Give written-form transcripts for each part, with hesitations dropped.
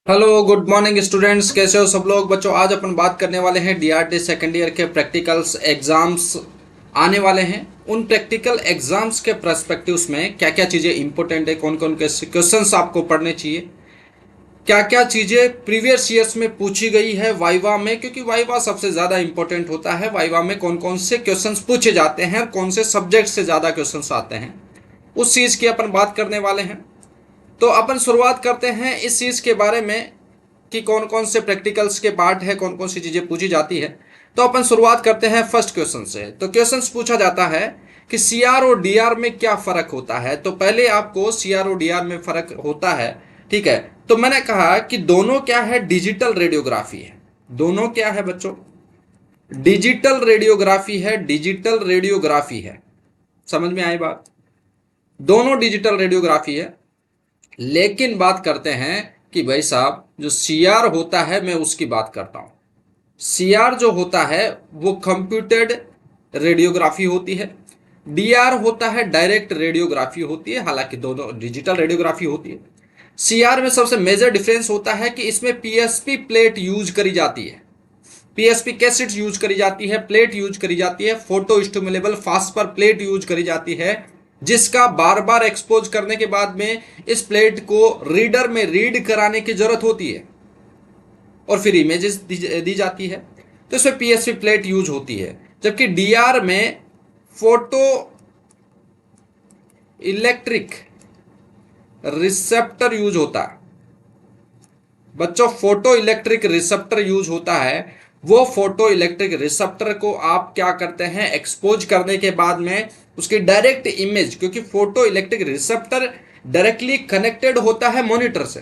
Hello good morning students, कैसे हो सब लोग। बच्चों आज अपन बात करने वाले हैं डीआरटी सेकेंड ईयर के प्रैक्टिकल्स एग्जाम्स आने वाले हैं। उन प्रैक्टिकल एग्जाम्स के पर्सपेक्टिव्स में क्या क्या चीज़ें इंपॉर्टेंट है, कौन कौन के क्वेश्चंस आपको पढ़ने चाहिए, क्या क्या चीज़ें प्रीवियस ईयर्स में पूछी गई है वाइवा में, क्योंकि वाइवा सबसे ज़्यादा इंपॉर्टेंट होता है। वाइवा में कौन कौन से क्वेश्चंस पूछे जाते हैं और कौन से सब्जेक्ट से ज़्यादा क्वेश्चंस आते हैं, उस चीज़ की अपन बात करने वाले हैं। तो अपन शुरुआत करते हैं इस चीज़ के बारे में कि कौन कौन से प्रैक्टिकल्स के पार्ट है, कौन कौन सी चीज़ें पूछी जाती है। तो अपन शुरुआत करते हैं फर्स्ट क्वेश्चन से। तो क्वेश्चन पूछा जाता है कि सीआर और डीआर में क्या फ़र्क होता है। तो पहले आपको सीआर और डीआर में फ़र्क होता है, ठीक है। तो मैंने कहा कि दोनों क्या है, डिजिटल रेडियोग्राफी है। दोनों क्या है बच्चों, डिजिटल रेडियोग्राफी है, डिजिटल रेडियोग्राफी है। समझ में आई बात, दोनों डिजिटल रेडियोग्राफी है। लेकिन बात करते हैं कि भाई साहब जो सीआर होता है, मैं उसकी बात करता हूं। सीआर जो होता है वो कंप्यूटेड रेडियोग्राफी होती है, डीआर होता है डायरेक्ट रेडियोग्राफी होती है, हालांकि दोनों डिजिटल रेडियोग्राफी होती है। सीआर में सबसे मेजर डिफरेंस होता है कि इसमें पीएसपी प्लेट यूज करी जाती है, पीएसपी कैसेट यूज करी जाती है, प्लेट यूज करी जाती है, फोटो स्टिमुलेबल फास्पर प्लेट यूज करी जाती है, जिसका बार बार एक्सपोज करने के बाद में इस प्लेट को रीडर में रीड कराने की जरूरत होती है और फिर इमेजेस दी जाती है। तो इसमें पीएसपी प्लेट यूज होती है। जबकि डीआर में फोटो इलेक्ट्रिक रिसेप्टर यूज होता है बच्चों, फोटो इलेक्ट्रिक रिसेप्टर यूज होता है। वो फोटो इलेक्ट्रिक रिसेप्टर को आप क्या करते हैं, एक्सपोज करने के बाद में उसकी डायरेक्ट इमेज, क्योंकि photo electric receptor directly connected होता है मॉनिटर से,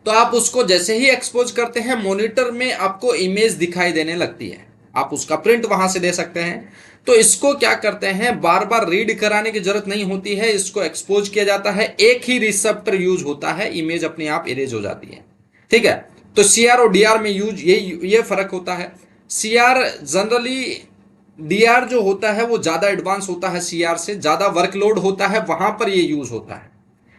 तो आप उसको जैसे ही एक्सपोज करते हैं मॉनिटर में आपको इमेज दिखाई देने लगती है, आप उसका प्रिंट वहां से दे सकते हैं। तो इसको क्या करते हैं, बार बार रीड कराने की जरूरत नहीं होती है, इसको एक्सपोज किया जाता है, एक ही रिसेप्टर यूज होता है, इमेज अपने आप इरेज हो जाती है, ठीक है। तो सीआर और डीआर में यूज ये फर्क होता है। सीआर जनरली, डीआर जो होता है वो ज्यादा एडवांस होता है, सीआर से ज्यादा वर्कलोड होता है, वहां पर ये यूज होता है,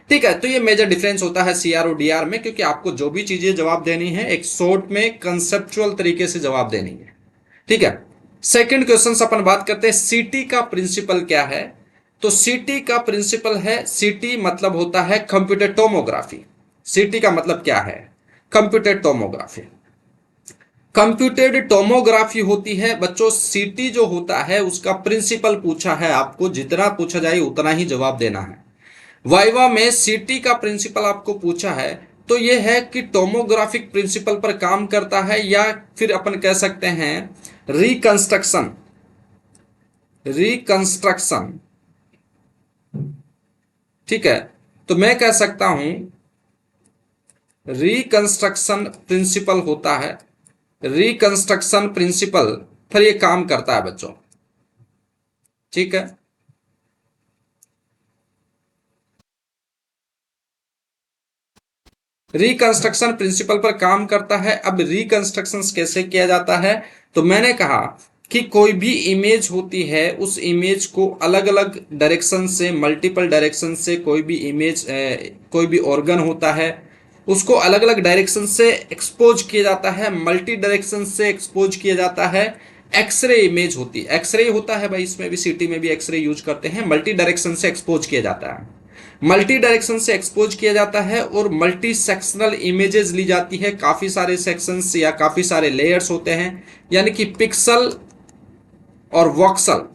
ठीक है। तो ये मेजर डिफरेंस होता है सीआर और डीआर में, क्योंकि आपको जो भी चीजें जवाब देनी है एक शॉर्ट में कंसेप्चुअल तरीके से जवाब देनी है, ठीक है। सेकंड क्वेश्चन अपन बात करते हैं सीटी का प्रिंसिपल क्या है। तो सीटी का प्रिंसिपल है, सीटी मतलब होता है कंप्यूटर टोमोग्राफी। सीटी का मतलब क्या है, कंप्यूटर टोमोग्राफी। कंप्यूटेड टोमोग्राफी होती है बच्चों। सीटी जो होता है उसका प्रिंसिपल पूछा है, आपको जितना पूछा जाए उतना ही जवाब देना है। वाइवा में सीटी का प्रिंसिपल आपको पूछा है, तो यह है कि टोमोग्राफिक प्रिंसिपल पर काम करता है, या फिर अपन कह सकते हैं रिकंस्ट्रक्शन, रिकंस्ट्रक्शन, ठीक है। तो मैं कह सकता हूं रिकंस्ट्रक्शन प्रिंसिपल होता है, रिकंस्ट्रक्शन प्रिंसिपल पर यह काम करता है बच्चों, ठीक है। रिकंस्ट्रक्शन प्रिंसिपल पर काम करता है। अब रिकंस्ट्रक्शन कैसे किया जाता है, तो मैंने कहा कि कोई भी इमेज होती है उस इमेज को अलग अलग डायरेक्शन से, मल्टीपल डायरेक्शन से, कोई भी इमेज, कोई भी ऑर्गन होता है उसको अलग अलग डायरेक्शन से एक्सपोज किया जाता है, मल्टी डायरेक्शन से एक्सपोज किया जाता है। एक्सरे इमेज होती है, एक्सरे होता है भाई, इसमें भी सिटी में भी एक्सरे यूज करते हैं, मल्टी डायरेक्शन से एक्सपोज किया जाता है, मल्टी डायरेक्शन से एक्सपोज किया जाता है और मल्टी सेक्शनल इमेजेस ली जाती है। काफी सारे सेक्शंस या काफी सारे लेयर्स होते हैं, यानी कि पिक्सल और वॉक्सल,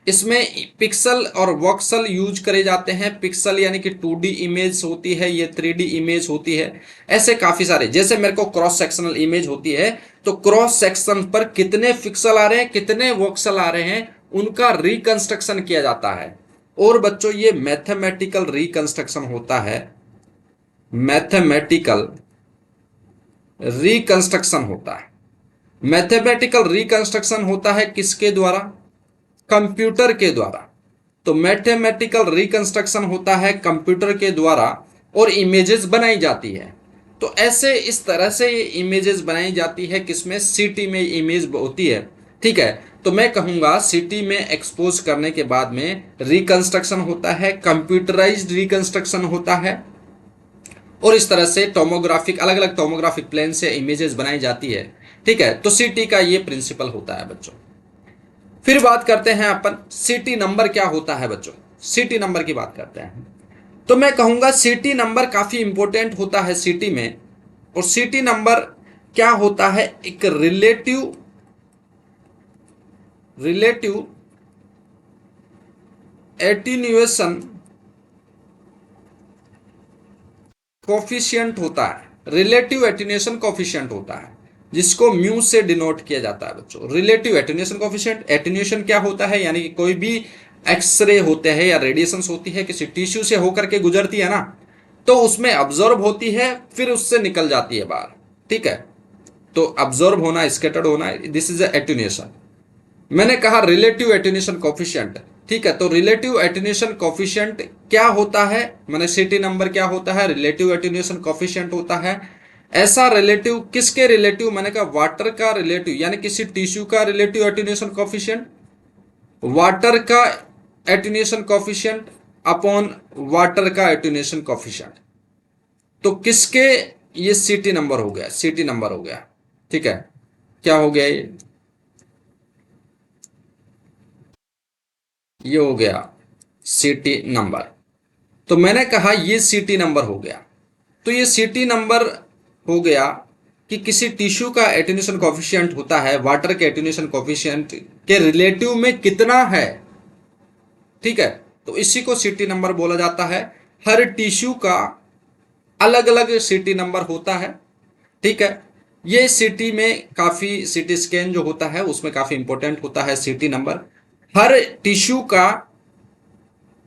इसमें पिक्सल और वॉक्सल यूज करे जाते हैं। पिक्सल यानी कि 2D इमेज होती है, ये 3D इमेज होती है। ऐसे काफी सारे, जैसे मेरे को क्रॉस सेक्शनल इमेज होती है, तो क्रॉस सेक्शन पर कितने पिक्सल आ रहे हैं, कितने वॉक्सल आ रहे हैं, उनका रिकंस्ट्रक्शन किया जाता है। और बच्चों ये मैथमेटिकल रिकंस्ट्रक्शन होता है, मैथमेटिकल रिकंस्ट्रक्शन होता है। मैथमेटिकल रिकंस्ट्रक्शन होता है किसके द्वारा, कंप्यूटर के द्वारा। तो मैथमेटिकल रिकंस्ट्रक्शन होता है कंप्यूटर के द्वारा और इमेजेस बनाई जाती है। तो ऐसे इस तरह से ये इमेजेस बनाई जाती है, किसमें, सीटी में इमेज होती है, ठीक है। तो मैं कहूंगा सीटी में एक्सपोज करने के बाद में रिकंस्ट्रक्शन होता है, कंप्यूटराइज्ड रिकंस्ट्रक्शन होता है। और इस तरह से टोमोग्राफिक अलग अलग टोमोग्राफिक प्लेन से इमेजेस बनाई जाती है। ठीक है, तो सीटी का ये प्रिंसिपल होता है बच्चों। फिर बात करते हैं अपन सीटी नंबर क्या होता है बच्चों। सीटी नंबर की बात करते हैं तो मैं कहूंगा सीटी नंबर काफी इंपॉर्टेंट होता है सीटी में। और सीटी नंबर क्या होता है, एक रिलेटिव एटीन्यूएशन कोफिशिएंट होता है। रिलेटिव एटीन्यूएशन कोफिशिएंट होता है जिसको म्यू से डिनोट किया जाता है बच्चों। रिलेटिव एटीन्यूएशन कोफिशिएंट, एटीन्यूएशन क्या होता है, यानी कि कोई भी एक्सरे होते हैं या रेडिएशंस होती है किसी टिश्यू से होकर के गुजरती है ना, तो उसमें ऑब्जॉर्ब होती है फिर उससे निकल जाती है बाहर। ठीक है, तो ऑब्जॉर्ब होना, स्कैटर्ड होना, दिस इज एटीन्यूएशन। मैंने कहा रिलेटिव एटीन्यूएशन कोफिशिएंट। ठीक है, तो रिलेटिव एटीन्यूएशन कोफिशिएंट क्या होता है, मैंने सीटी नंबर क्या होता है, रिलेटिव एटीन्यूएशन कोफिशिएंट होता है। ऐसा रिलेटिव किसके रिलेटिव, मैंने कहा वाटर का रिलेटिव, यानी किसी टिश्यू का रिलेटिव एटीन्यूएशन कोफिशिएंट, वाटर का एटीन्यूएशन कोफिशिएंट अपॉन वाटर का एटीन्यूएशन कोफिशिएंट। तो किसके, ये सीटी नंबर हो गया, सीटी नंबर हो गया। ठीक है, क्या हो गया ये हो गया सीटी नंबर। तो मैंने कहा ये सीटी नंबर हो गया। तो ये सीटी नंबर हो गया कि किसी टिश्यू का एटीन्यूएशन कोफिशिएंट होता है वाटर के एटीन्यूएशन कोफिशिएंट के रिलेटिव में कितना है। ठीक है, तो इसी को सीटी नंबर बोला जाता है। हर टिश्यू का अलग अलग सीटी नंबर होता है। ठीक है, ये सीटी में काफी, सीटी स्कैन जो होता है उसमें काफी इंपॉर्टेंट होता है सीटी नंबर। हर टिश्यू का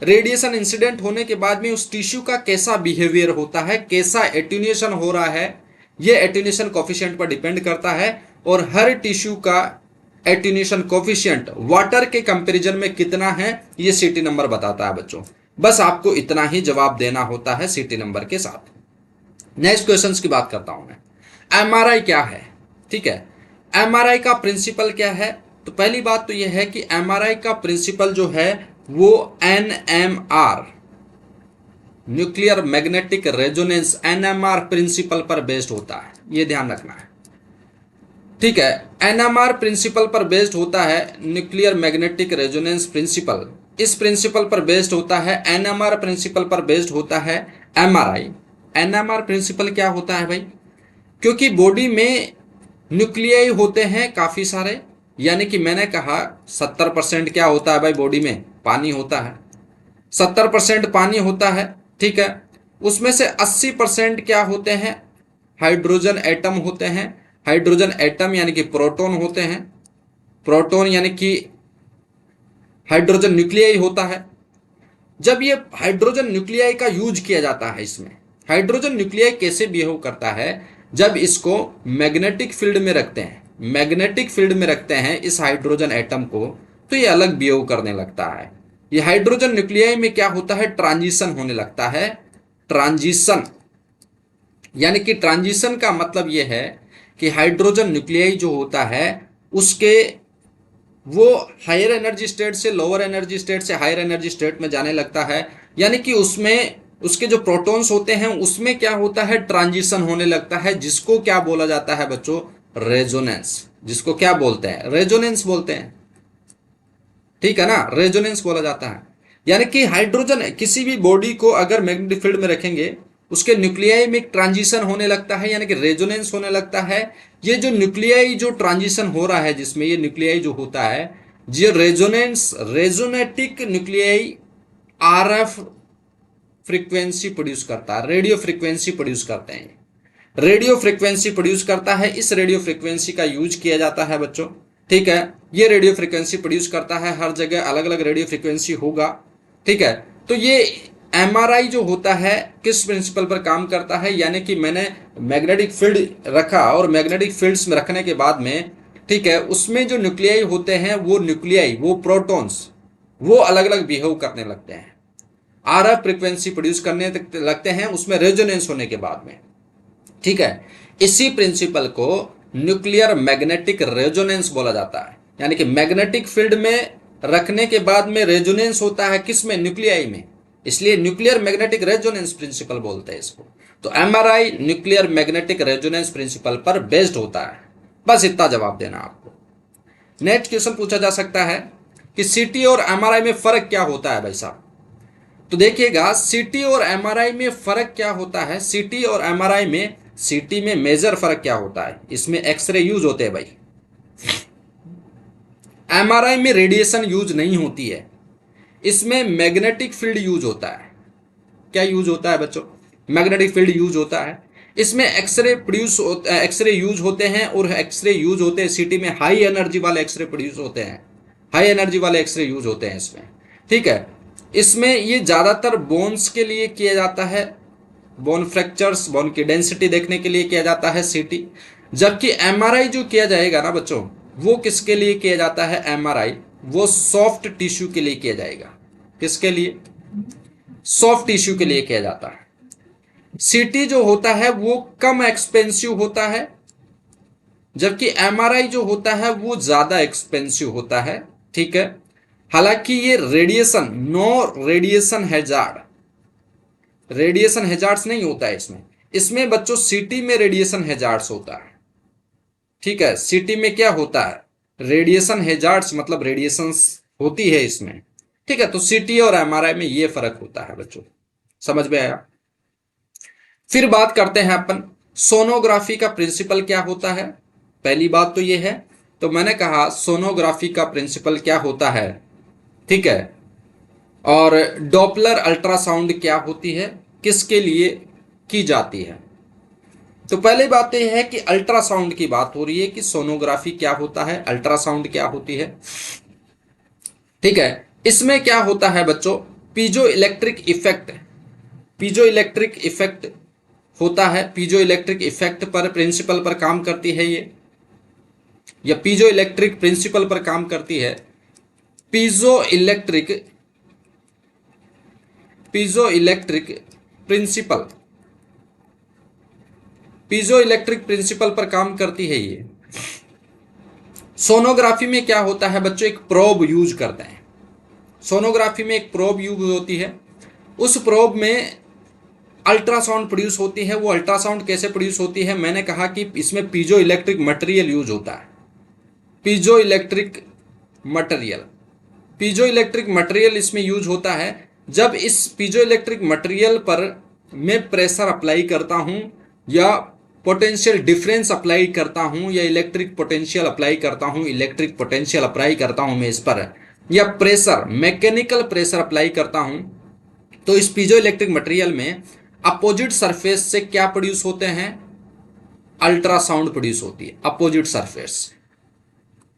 रेडिएशन इंसिडेंट होने के बाद में उस टिश्यू का कैसा बिहेवियर होता है, कैसा एटीन्यूएशन हो रहा है, ये एटीन्यूएशन कोफिशिएंट पर डिपेंड करता है। और हर टिश्यू का एटीन्यूएशन कोफिशिएंट वाटर के कंपैरिजन में कितना है ये सीटी नंबर बताता है बच्चों। बस आपको इतना ही जवाब देना होता है सीटी नंबर के साथ। नेक्स्ट क्वेश्चंस की बात करता हूं मैं। एमआरआई क्या है। ठीक है, एमआरआई का प्रिंसिपल क्या है। तो पहली बात तो यह है कि एमआरआई का प्रिंसिपल जो है वो NMR, nuclear magnetic resonance, NMR principle पर बेस्ड होता है, ये ध्यान रखना है। ठीक है, एनएमआर प्रिंसिपल पर बेस्ड होता है, न्यूक्लियर मैग्नेटिक रेजोनेंस प्रिंसिपल, इस प्रिंसिपल पर बेस्ड होता है। एनएमआर प्रिंसिपल पर बेस्ड होता है एमआरआई। एनएमआर प्रिंसिपल क्या होता है भाई, क्योंकि बॉडी में न्यूक्लियाई होते हैं काफी सारे, यानी कि मैंने कहा 70% क्या होता है भाई बॉडी में, पानी होता है। 70% पानी होता है। ठीक है, उसमें से 80% क्या होते हैं, हाइड्रोजन एटम होते हैं। हाइड्रोजन एटम यानी कि प्रोटॉन होते हैं। प्रोटॉन यानी कि हाइड्रोजन न्यूक्लियाई होता है। जब ये हाइड्रोजन न्यूक्लियाई का यूज किया जाता है, इसमें हाइड्रोजन न्यूक्लियाई कैसे बिहेव करता है, जब इसको मैग्नेटिक फील्ड में रखते हैं, मैग्नेटिक फील्ड में रखते हैं इस हाइड्रोजन एटम को, तो ये अलग बिहेव करने लगता है। ये हाइड्रोजन न्यूक्लियाई में क्या होता है, ट्रांजिशन होने लगता है। ट्रांजिशन यानी कि ट्रांजिशन का मतलब यह है कि हाइड्रोजन न्यूक्लियाई जो होता है उसके वो हायर एनर्जी स्टेट से लोअर एनर्जी स्टेट से हायर एनर्जी स्टेट में जाने लगता है। यानी कि उसमें उसके जो प्रोटॉन्स होते हैं उसमें क्या होता है, ट्रांजिशन होने लगता है, जिसको क्या बोला जाता है बच्चों, रेजोनेंस। जिसको क्या बोलते हैं, रेजोनेंस बोलते हैं। ठीक है ना, रेजोनेंस बोला जाता है। यानी कि हाइड्रोजन किसी भी बॉडी को अगर मैग्नेटिक फील्ड में रखेंगे उसके न्यूक्लियाई में ट्रांजिशन होने लगता है, यानी कि रेजोनेंस होने लगता है। ये जो न्यूक्लियाई जो ट्रांजिशन हो रहा है, जिसमें ये न्यूक्लियाई जो होता है, ये resonance, resonating nuclei RF frequency produce करता है, रेडियो फ्रीक्वेंसी प्रोड्यूस करते हैं। रेडियो फ्रीक्वेंसी प्रोड्यूस करता है, इस रेडियो फ्रीक्वेंसी का यूज किया जाता है बच्चों। ठीक है, ये रेडियो फ्रीक्वेंसी प्रोड्यूस करता है, हर जगह अलग अलग रेडियो फ्रीक्वेंसी होगा। ठीक है, तो ये एमआरआई जो होता है किस प्रिंसिपल पर काम करता है, यानी कि मैंने मैग्नेटिक फील्ड रखा और मैग्नेटिक फील्ड्स में रखने के बाद में, ठीक है, उसमें जो न्यूक्लियाई होते हैं वो न्यूक्लियाई, वो प्रोटॉन्स, वो अलग अलग बिहेव करने लगते हैं, आरएफ फ्रीक्वेंसी प्रोड्यूस करने लगते हैं उसमें रेजोनेंस होने के बाद में। ठीक है, इसी प्रिंसिपल को न्यूक्लियर मैग्नेटिक रेजोनेंस बोला जाता है। यानी कि मैग्नेटिक फील्ड में रखने के बाद में रेजोनेंस होता है किसमें, न्यूक्लियाई में, इसलिए न्यूक्लियर मैग्नेटिक रेजोनेंस प्रिंसिपल बोलते हैं इसको। तो MRI nuclear magnetic resonance principle पर बेस्ड होता है। बस इतना जवाब देना आपको। नेक्स्ट क्वेश्चन पूछा जा सकता है कि सीटी और एमआरआई में फर्क क्या होता है भाई साहब। तो देखिएगा सीटी और एमआरआई में फर्क क्या होता है। सीटी और एमआरआई में, सीटी में मेजर फर्क क्या होता है, इसमें एक्सरे यूज होते हैं भाई। एमआरआई में रेडिएशन यूज नहीं होती है, इसमें मैग्नेटिक फील्ड यूज होता है। क्या यूज होता है बच्चों? मैग्नेटिक फील्ड यूज होता है। इसमें एक्सरे प्रोड्यूस एक्सरे यूज होते हैं, और एक्सरे यूज होते हैं सीटी में, हाई एनर्जी वाले एक्सरे प्रोड्यूस होते हैं, हाई एनर्जी वाले एक्सरे यूज होते हैं इसमें। ठीक है, इसमें ये ज्यादातर बोन्स के लिए किया जाता है, बोन फ्रैक्चर्स, बोन की डेंसिटी देखने के लिए किया जाता है सीटी। जबकि एमआरआई जो किया जाएगा ना बच्चों, वो किसके लिए किया जाता है? एमआरआई वो सॉफ्ट टिश्यू के लिए किया जाएगा। किसके लिए? सॉफ्ट टिश्यू के लिए किया जाता है। सीटी जो होता है वो कम एक्सपेंसिव होता है, जबकि एमआरआई जो होता है वो ज्यादा एक्सपेंसिव होता है। ठीक है, हालांकि ये radiation, no radiation hazard, radiation hazards नहीं होता है इसमें। इसमें बच्चों सीटी में रेडिएशन हैजार्ड्स होता है। ठीक है, सीटी में क्या होता है? रेडिएशन हैजार्ड्स, मतलब रेडिएशंस होती है इसमें। ठीक है, तो सीटी और एमआरआई में ये फर्क होता है बच्चों, समझ में आया? फिर बात करते हैं अपन सोनोग्राफी का प्रिंसिपल क्या होता है। पहली बात तो ये है, तो मैंने कहा सोनोग्राफी का प्रिंसिपल क्या होता है। ठीक है, और डॉपलर अल्ट्रासाउंड क्या होती है, किसके लिए की जाती है। तो पहले बात यह है कि अल्ट्रासाउंड की बात हो रही है कि सोनोग्राफी क्या होता है, अल्ट्रासाउंड क्या होती है। ठीक है, इसमें क्या होता है बच्चों? Piezo electric effect, piezo electric effect होता है। पीजो इलेक्ट्रिक इफेक्ट पर, प्रिंसिपल पर काम करती है ये, या पीजो इलेक्ट्रिक प्रिंसिपल पर काम करती है। Piezo electric principle, piezo electric principle पर काम करती है ये। सोनोग्राफी में क्या होता है बच्चों? एक प्रोब यूज करते हैं। सोनोग्राफी में एक प्रोब यूज होती है, उस प्रोब में अल्ट्रासाउंड प्रोड्यूस होती है। वो अल्ट्रासाउंड कैसे प्रोड्यूस होती है? मैंने कहा कि इसमें पीजो इलेक्ट्रिक मटेरियल यूज होता है। Piezo electric material, piezo electric material इसमें यूज होता है। जब इस पीजो इलेक्ट्रिक मटेरियल पर मैं प्रेशर अप्लाई करता हूं, या पोटेंशियल डिफरेंस अप्लाई करता हूं, या इलेक्ट्रिक पोटेंशियल अप्लाई करता हूं, इलेक्ट्रिक पोटेंशियल अप्लाई करता हूं मैं इस पर, या प्रेशर, मैकेनिकल प्रेशर अप्लाई करता हूं, तो इस पीजो इलेक्ट्रिक मटेरियल में अपोजिट सरफेस से क्या प्रोड्यूस होते हैं? अल्ट्रासाउंड प्रोड्यूस होती है, अपोजिट सरफेस।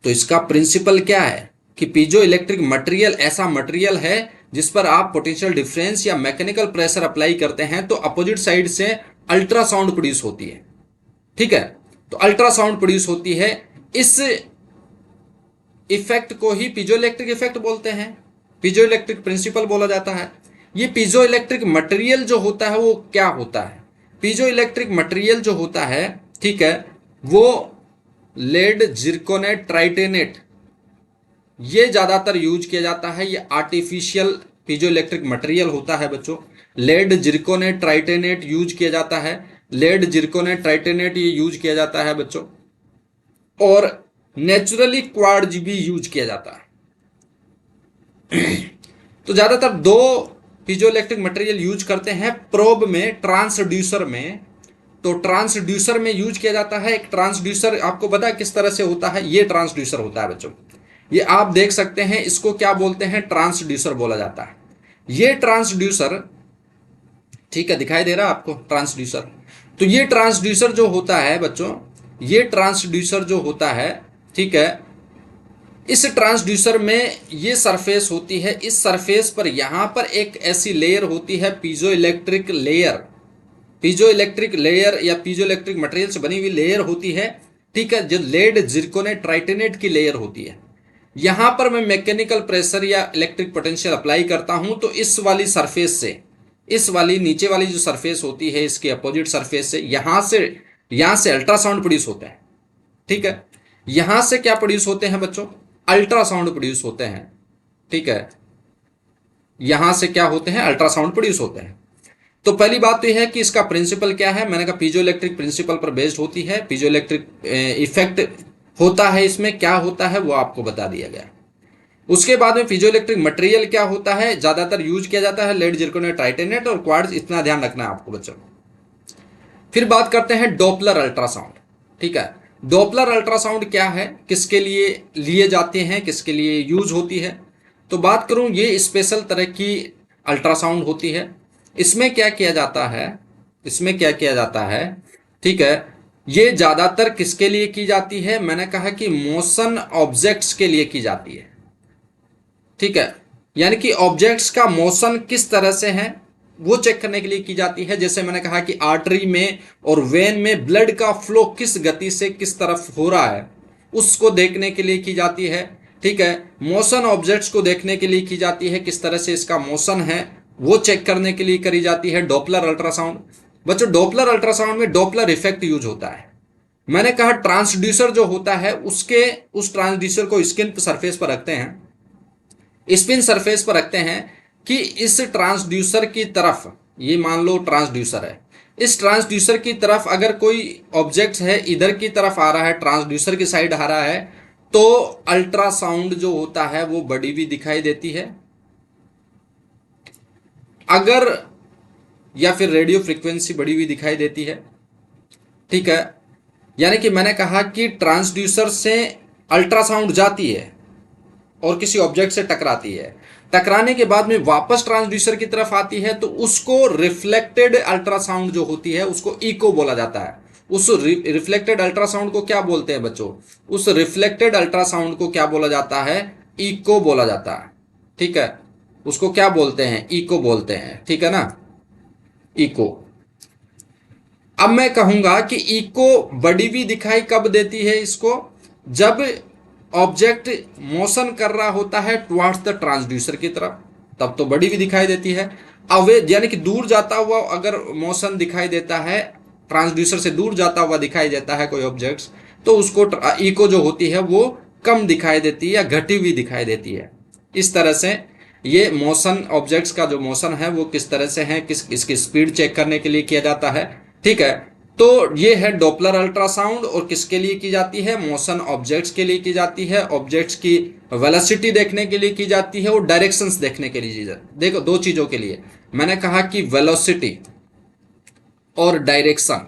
तो इसका प्रिंसिपल क्या है कि पीजो इलेक्ट्रिक मटेरियल ऐसा मटेरियल है जिस पर आप पोटेंशियल डिफरेंस या मैकेनिकल प्रेशर अप्लाई करते हैं तो अपोजिट साइड से अल्ट्रासाउंड प्रोड्यूस होती है। ठीक है, तो अल्ट्रासाउंड प्रोड्यूस होती है। इस इफेक्ट को ही पीजो इलेक्ट्रिक इफेक्ट बोलते हैं, पीजो इलेक्ट्रिक प्रिंसिपल बोला जाता है। ये पीजो इलेक्ट्रिक मटेरियल जो होता है वो क्या होता है? पीजो इलेक्ट्रिक मटेरियल जो होता है, ठीक है, वो लेड, जिरकोनेट, ट्राइटेनेट, ये ज्यादातर यूज किया जाता है। ये आर्टिफिशियल पीजो इलेक्ट्रिक मटेरियल होता है बच्चों। लेड, जिरकोनेट, ट्राइटेनेट यूज किया जाता है। लेड, जिरकोनेट, ट्राइटेनेट ये यूज किया जाता है बच्चों। और नेचुरली क्वार्ट्ज भी यूज किया जाता है। तो ज्यादातर दो पीजो इलेक्ट्रिक मटेरियल यूज करते हैं प्रोब में, ट्रांसड्यूसर में। तो ट्रांसड्यूसर में यूज किया जाता है। एक ट्रांसड्यूसर आपको पता है किस तरह से होता है? ये ट्रांसड्यूसर होता है बच्चों, ये आप देख सकते हैं। इसको क्या बोलते हैं? ट्रांसड्यूसर बोला जाता है। ये ट्रांसड्यूसर, ठीक है, दिखाई दे रहा है आपको ट्रांसड्यूसर? तो ये ट्रांसड्यूसर जो होता है बच्चों, ये ट्रांसड्यूसर जो होता है, ठीक है, इस ट्रांसड्यूसर में ये सरफेस होती है। इस सरफेस पर यहां पर एक ऐसी लेयर होती है, piezo electric layer, piezo electric layer या पीजो इलेक्ट्रिक मटेरियल से बनी हुई लेयर होती है। ठीक है, जो लेड, जिरकोनेट, ट्राइटेनेट की लेयर होती है। यहां पर मैं मैकेनिकल प्रेशर या इलेक्ट्रिक पोटेंशियल अप्लाई करता हूं तो इस वाली सरफेस से, इस वाली नीचे वाली जो सरफेस होती है इसके अपोजिट सरफेस से, यहां से अल्ट्रासाउंड प्रोड्यूस होते हैं। ठीक है, यहां से क्या प्रोड्यूस होते हैं बच्चों? अल्ट्रासाउंड प्रोड्यूस होते हैं। ठीक है, यहां से क्या होते हैं? अल्ट्रासाउंड प्रोड्यूस होते हैं। तो पहली बात तो यह है कि इसका प्रिंसिपल क्या है। मैंने कहा पीजोइलेक्ट्रिक प्रिंसिपल पर बेस्ड होती है, पीजोइलेक्ट्रिक इफेक्ट होता है, इसमें क्या होता है वो आपको बता दिया गया। उसके बाद में पीजोइलेक्ट्रिक मटेरियल क्या होता है, ज्यादातर यूज किया जाता है लेड, जिरकोनियम, टाइटेनेट और क्वार्ट्ज, इतना ध्यान रखना है आपको बच्चों। फिर बात करते हैं डॉपलर अल्ट्रासाउंड। ठीक है, डॉपलर अल्ट्रासाउंड क्या है, किसके लिए लिए जाते हैं, किसके लिए यूज होती है। तो बात करूं, ये स्पेशल तरह की अल्ट्रासाउंड होती है। इसमें क्या किया जाता है, इसमें क्या किया जाता है, ठीक है, ये ज्यादातर किसके लिए की जाती है, मैंने कहा कि मोशन ऑब्जेक्ट्स के लिए की जाती है। ठीक है, यानी कि ऑब्जेक्ट्स का मोशन किस तरह से है वो चेक करने के लिए की जाती है। जैसे मैंने कहा कि आर्टरी में और वेन में ब्लड का फ्लो किस गति से किस तरफ हो रहा है उसको देखने के लिए की जाती है। ठीक है, मोशन ऑब्जेक्ट्स को देखने के लिए की जाती है, किस तरह से इसका मोशन है वो चेक करने के लिए करी जाती है डॉपलर अल्ट्रासाउंड। बच्चों, डॉपलर अल्ट्रासाउंड में डॉपलर इफेक्ट यूज होता है। मैंने कहा ट्रांसड्यूसर जो होता है उसके उस ट्रांसड्यूसर को स्किन सरफेस पर रखते हैं, स्पिन सरफेस पर रखते हैं कि इस ट्रांसड्यूसर की तरफ, ये मान लो ट्रांसड्यूसर है, इस ट्रांसड्यूसर की तरफ अगर कोई ऑब्जेक्ट है इधर की तरफ आ रहा है, ट्रांसड्यूसर की साइड आ रहा है, तो अल्ट्रासाउंड जो होता है वो बड़ी भी दिखाई देती है। अगर या फिर रेडियो फ्रीक्वेंसी बड़ी हुई दिखाई देती है। ठीक है, यानी कि मैंने कहा कि ट्रांसड्यूसर से अल्ट्रासाउंड जाती है और किसी ऑब्जेक्ट से टकराती है, टकराने के बाद में वापस ट्रांसड्यूसर की तरफ आती है, तो उसको रिफ्लेक्टेड अल्ट्रासाउंड जो होती है उसको इको बोला जाता है। उस रिफ्लेक्टेड अल्ट्रासाउंड को क्या बोलते हैं बच्चों, उस रिफ्लेक्टेड अल्ट्रासाउंड को क्या बोला जाता है, इको बोला जाता है। ठीक है, उसको क्या बोलते हैं, इको बोलते हैं। ठीक है ना, इको। अब मैं कहूंगा कि इको बड़ी भी दिखाई कब देती है इसको, जब ऑब्जेक्ट मोशन कर रहा होता है टुवर्ड्स द ट्रांसड्यूसर की तरफ, तब तो बड़ी भी दिखाई देती है। अवे यानी कि दूर जाता हुआ अगर मोशन दिखाई देता है, ट्रांसड्यूसर से दूर जाता हुआ दिखाई देता है कोई ऑब्जेक्ट, तो उसको इको जो होती है वो कम दिखाई देती है या घटी हुई दिखाई देती है। इस तरह से ये मोशन ऑब्जेक्ट्स का जो मोशन है वो किस तरह से है, इसकी स्पीड चेक करने के लिए किया जाता है। ठीक है, तो ये है डॉपलर अल्ट्रासाउंड, और किसके लिए की जाती है, मोशन ऑब्जेक्ट्स के लिए की जाती है, ऑब्जेक्ट्स की वेलोसिटी देखने के लिए की जाती है और डायरेक्शंस देखने के लिए की जाती है। देखो, दो चीजों के लिए मैंने कहा कि वेलोसिटी और डायरेक्शन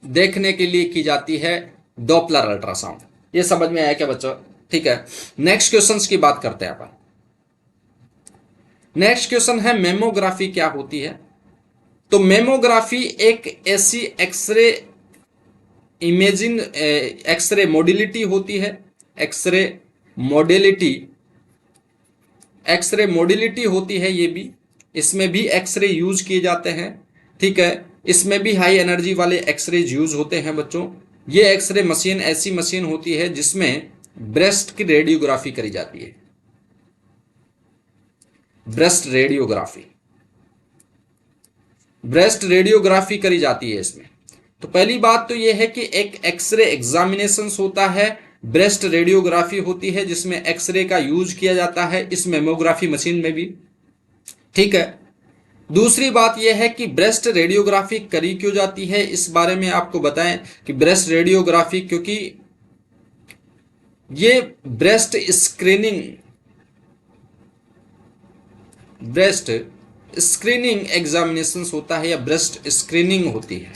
देखने के लिए की जाती है डॉपलर अल्ट्रासाउंड। ये समझ में आया क्या बच्चों? ठीक है, नेक्स्ट क्वेश्चन की बात करते हैं अपन। नेक्स्ट क्वेश्चन है मेमोग्राफी क्या होती है। तो मेमोग्राफी एक ऐसी एक्सरे इमेजिंग एक्सरे मोडिलिटी होती है, एक्सरे मोडिलिटी, एक्सरे मोडिलिटी होती है ये भी, इसमें भी एक्सरे यूज किए जाते हैं। ठीक है, इसमें भी हाई एनर्जी वाले एक्सरेज यूज होते हैं बच्चों। ये एक्सरे मशीन ऐसी मशीन होती है जिसमें ब्रेस्ट की रेडियोग्राफी करी जाती है, ब्रेस्ट रेडियोग्राफी, ब्रेस्ट रेडियोग्राफी करी जाती है इसमें। तो पहली बात तो यह है कि एक एक्सरे एग्जामिनेशन होता है, ब्रेस्ट रेडियोग्राफी होती है जिसमें एक्सरे का यूज किया जाता है इस मेमोग्राफी मशीन में भी। ठीक है, दूसरी बात यह है कि ब्रेस्ट रेडियोग्राफी करी क्यों जाती है, इस बारे में आपको बताएं कि ब्रेस्ट रेडियोग्राफी, क्योंकि ये breast screening, breast screening examination होता है या ब्रेस्ट स्क्रीनिंग होती है।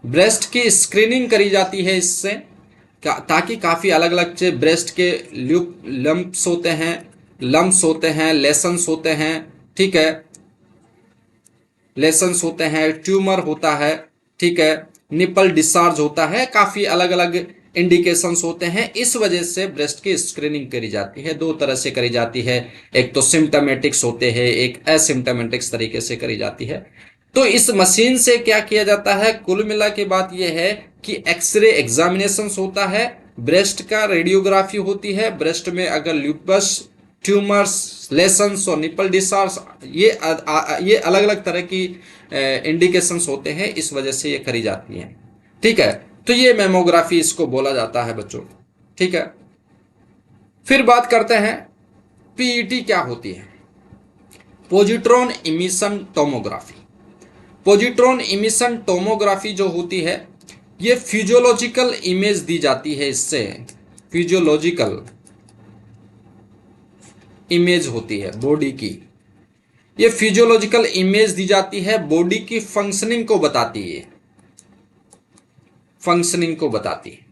ब्रेस्ट की स्क्रीनिंग करी जाती है इससे, ताकि काफ़ी अलग अलग से ब्रेस्ट के लम्प्स होते हैं, लम्प्स होते हैं, लेसन्स होते हैं। ठीक है, लेसन्स होते हैं, ट्यूमर होता है। ठीक है, निपल डिस्चार्ज होता है, काफ़ी अलग अलग इंडिकेशंस होते हैं। इस वजह से ब्रेस्ट की स्क्रीनिंग करी जाती है, दो तरह से करी जाती है, एक तो सिम्टोमेटिक्स होते हैं, एक एसिम्टोमेटिक्स तरीके से करी जाती है। तो इस मशीन से क्या किया जाता है, कुल मिला के बात यह है कि एक्सरे एग्जामिनेशन होता है, ब्रेस्ट का रेडियोग्राफी होती है, ब्रेस्ट में अगर ल्यूपस, ट्यूमर्स, लेसन्स और निपल डिस्चार्ज, ये अलग अलग तरह की इंडिकेशंस होते हैं, इस वजह से ये करी जाती हैं। ठीक है, तो ये मेमोग्राफी इसको बोला जाता है बच्चों। ठीक है, फिर बात करते हैं पीईटी क्या होती है। Positron emission tomography. Positron emission tomography जो होती है ये फिजियोलॉजिकल इमेज दी जाती है, इससे फिजियोलॉजिकल इमेज होती है बॉडी की। ये फिजियोलॉजिकल इमेज दी जाती है, बॉडी की फंक्शनिंग को बताती है, फंक्शनिंग को बताती है,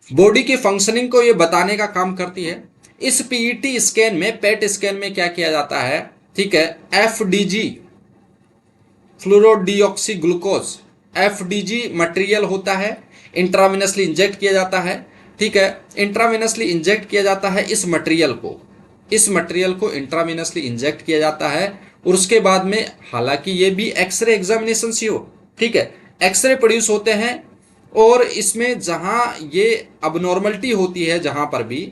बॉडी की फंक्शनिंग को ये बताने का काम करती है। इस पीईटी स्कैन में, पेट स्कैन में क्या किया जाता है, ठीक है, एफडीजी फ्लोरोडिऑक्सी ग्लूकोज, एफडीजी मटेरियल होता है, इंट्रावेनसली इंजेक्ट किया जाता है, ठीक है, इंट्रावेनसली इंजेक्ट किया जाता है इस मटेरियल को, इस मटेरियल को इंट्रावेनसली इंजेक्ट किया जाता है। और उसके बाद में, हालांकि ये भी एक्सरे एग्जामिनेशन से हो, ठीक है, एक्सरे प्रोड्यूस होते हैं और इसमें जहां ये अबनॉर्मलिटी होती है जहां पर भी,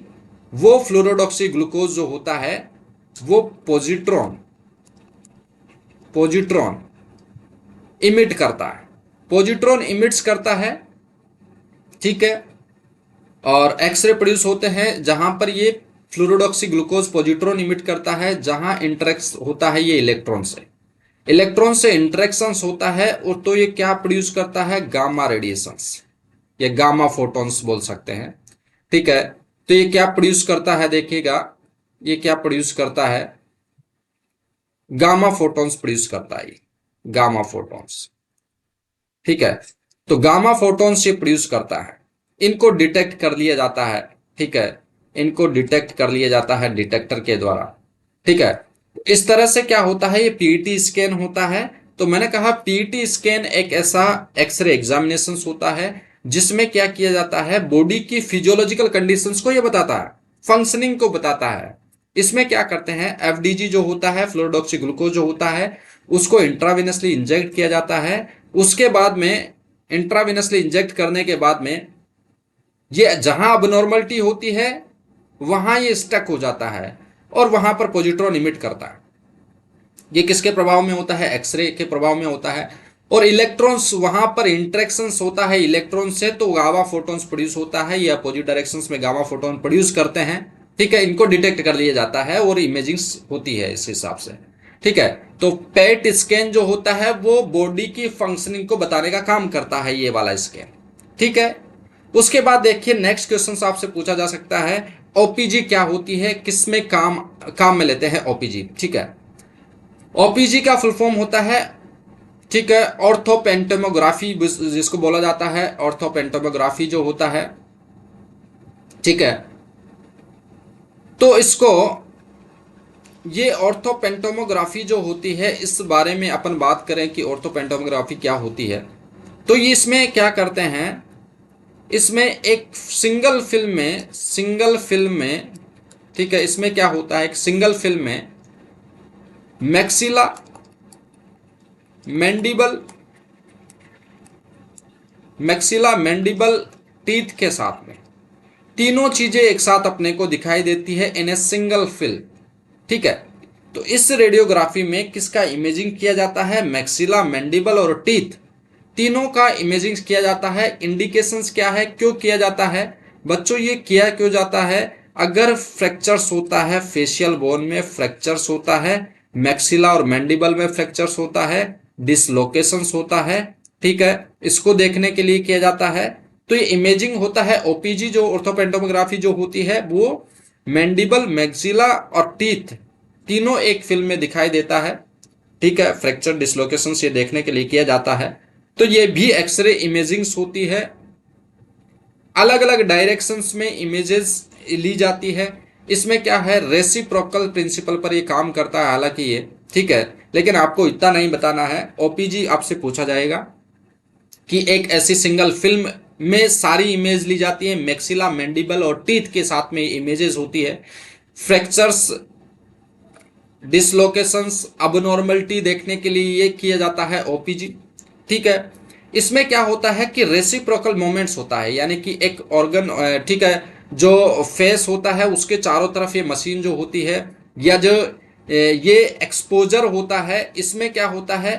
वो फ्लोरोडॉक्सी ग्लूकोज जो होता है वो पोजिट्रॉन पोजिट्रॉन इमिट करता है, पोजिट्रॉन इमिट्स करता है, ठीक है। और एक्सरे प्रोड्यूस होते हैं जहां पर ये फ्लोरोडॉक्सी ग्लूकोज पोजिट्रॉन इमिट करता है, जहां इंटरेक्ट होता है ये इलेक्ट्रॉन से, इलेक्ट्रॉन से इंटरेक्शंस होता है, और तो ये क्या प्रोड्यूस करता है, गामा रेडिएशंस, ये गामा फोटॉन्स बोल सकते हैं, ठीक है। तो ये क्या प्रोड्यूस करता है, देखिएगा ये क्या प्रोड्यूस करता है, गामा फोटॉन्स प्रोड्यूस करता है, गामा फोटॉन्स, ठीक है। तो गामा फोटॉन्स ये प्रोड्यूस करता है, इनको डिटेक्ट कर लिया जाता है, ठीक है, इनको डिटेक्ट कर लिया जाता है डिटेक्टर के द्वारा, ठीक है। इस तरह से क्या होता है, ये पीईटी स्कैन होता है। तो मैंने कहा पीईटी स्कैन एक ऐसा एक्सरे एग्जामिनेशन होता है जिसमें क्या किया जाता है, बॉडी की फिजियोलॉजिकल कंडीशंस को ये बताता है, फंक्शनिंग को बताता है। इसमें क्या करते हैं, एफडीजी जो होता है, फ्लोरोडॉक्सी ग्लूकोज जो होता है, उसको इंट्रावेनसली इंजेक्ट किया जाता है। उसके बाद में, इंट्रावेनसली इंजेक्ट करने के बाद में, ये जहां अबनॉर्मलिटी होती है वहां ये स्टक हो जाता है और वहां पर पोजिट्रॉन इमिट करता है। ये किसके प्रभाव में होता है, एक्सरे के प्रभाव में होता है। और इलेक्ट्रॉन्स, वहां पर इंटरेक्शंस होता है इलेक्ट्रॉन से, तो गामा फोटॉन्स प्रोड्यूस होता है, ये अपोजिट डायरेक्शंस में गामा फोटॉन प्रोड्यूस करते हैं, ठीक है। इनको डिटेक्ट कर लिया जाता है और इमेजिंग होती है इस हिसाब से, ठीक है। तो पेट स्कैन जो होता है वो बॉडी की फंक्शनिंग को बताने का काम करता है, ये वाला स्कैन, ठीक है। उसके बाद देखिए नेक्स्ट क्वेश्चन आपसे पूछा जा सकता है, ओपीजी क्या होती है, किसमें काम में लेते हैं ओपीजी, ठीक है। ओपीजी का फुल फॉर्म होता है, ठीक है, ऑर्थोपेंटोमोग्राफी जिसको बोला जाता है, ऑर्थोपेंटोमोग्राफी जो होता है, ठीक है। तो इसको, ये ऑर्थोपेंटोमोग्राफी जो होती है, इस बारे में अपन बात करें कि ऑर्थोपेंटोमोग्राफी क्या होती है, तो ये इसमें क्या करते हैं, इसमें एक सिंगल फिल्म में, ठीक है, इसमें क्या होता है, एक सिंगल फिल्म में मैक्सिला मैंडिबल टीथ के साथ में तीनों चीजें एक साथ अपने को दिखाई देती है इन ए सिंगल फिल्म, ठीक है। तो इस रेडियोग्राफी में किसका इमेजिंग किया जाता है, मैक्सिला, मैंडिबल और टीथ, तीनों का इमेजिंग किया जाता है। इंडिकेशंस क्या है, क्यों किया जाता है बच्चों, ये किया क्यों जाता है, अगर फ्रैक्चर्स होता है, फेशियल बोन में फ्रैक्चर्स होता है, मैक्सिला और मैंडिबल में फ्रैक्चर्स होता है, डिसलोकेशंस होता है, ठीक है, इसको देखने के लिए किया जाता है। तो ये इमेजिंग होता है ओपीजी, जो ऑर्थोपेंटोमोग्राफी जो होती है, वो मैंडिबल, मैक्सिला और टीथ तीनों एक फिल्म में दिखाई देता है, ठीक है। फ्रैक्चर, डिसलोकेशंस ये देखने के लिए किया जाता है। तो ये भी एक्सरे इमेजिंग्स होती है, अलग अलग डायरेक्शंस में इमेजेस ली जाती है। इसमें क्या है, रेसिप्रोकल प्रिंसिपल पर ये काम करता है हालांकि ये, ठीक है, लेकिन आपको इतना नहीं बताना है। ओपीजी आपसे पूछा जाएगा कि एक ऐसी सिंगल फिल्म में सारी इमेज ली जाती है, मैक्सिला, मैंडिबल और टीथ के साथ में इमेजेस होती है, फ्रैक्चर्स, डिसलोकेशंस, अबनॉर्मलिटी देखने के लिए ये किया जाता है ओपीजी, ठीक है। इसमें क्या होता है कि रेसिप्रोकल मोमेंट्स होता है, यानी कि एक ऑर्गन, ठीक है, जो फेस होता है उसके चारों तरफ ये मशीन जो होती है, या जो ये एक्सपोजर होता है, इसमें क्या होता है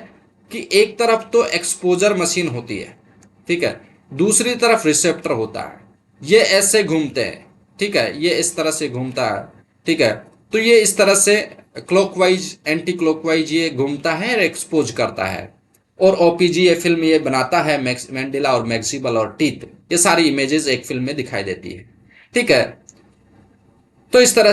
कि एक तरफ तो एक्सपोजर मशीन होती है, ठीक है, दूसरी तरफ रिसेप्टर होता है, ये ऐसे घूमते हैं, ठीक है, ये इस तरह से घूमता है, ठीक है। तो ये इस तरह से क्लॉकवाइज एंटी क्लॉकवाइज ये घूमता है और एक्सपोज करता है। और ओपीजी ये फिल्म ये बनाता है, मैंडेला और मैक्सिबल और टीथ, ये सारी इमेजेस एक फिल्म में दिखाई देती है। ठीक है, तो इस तरह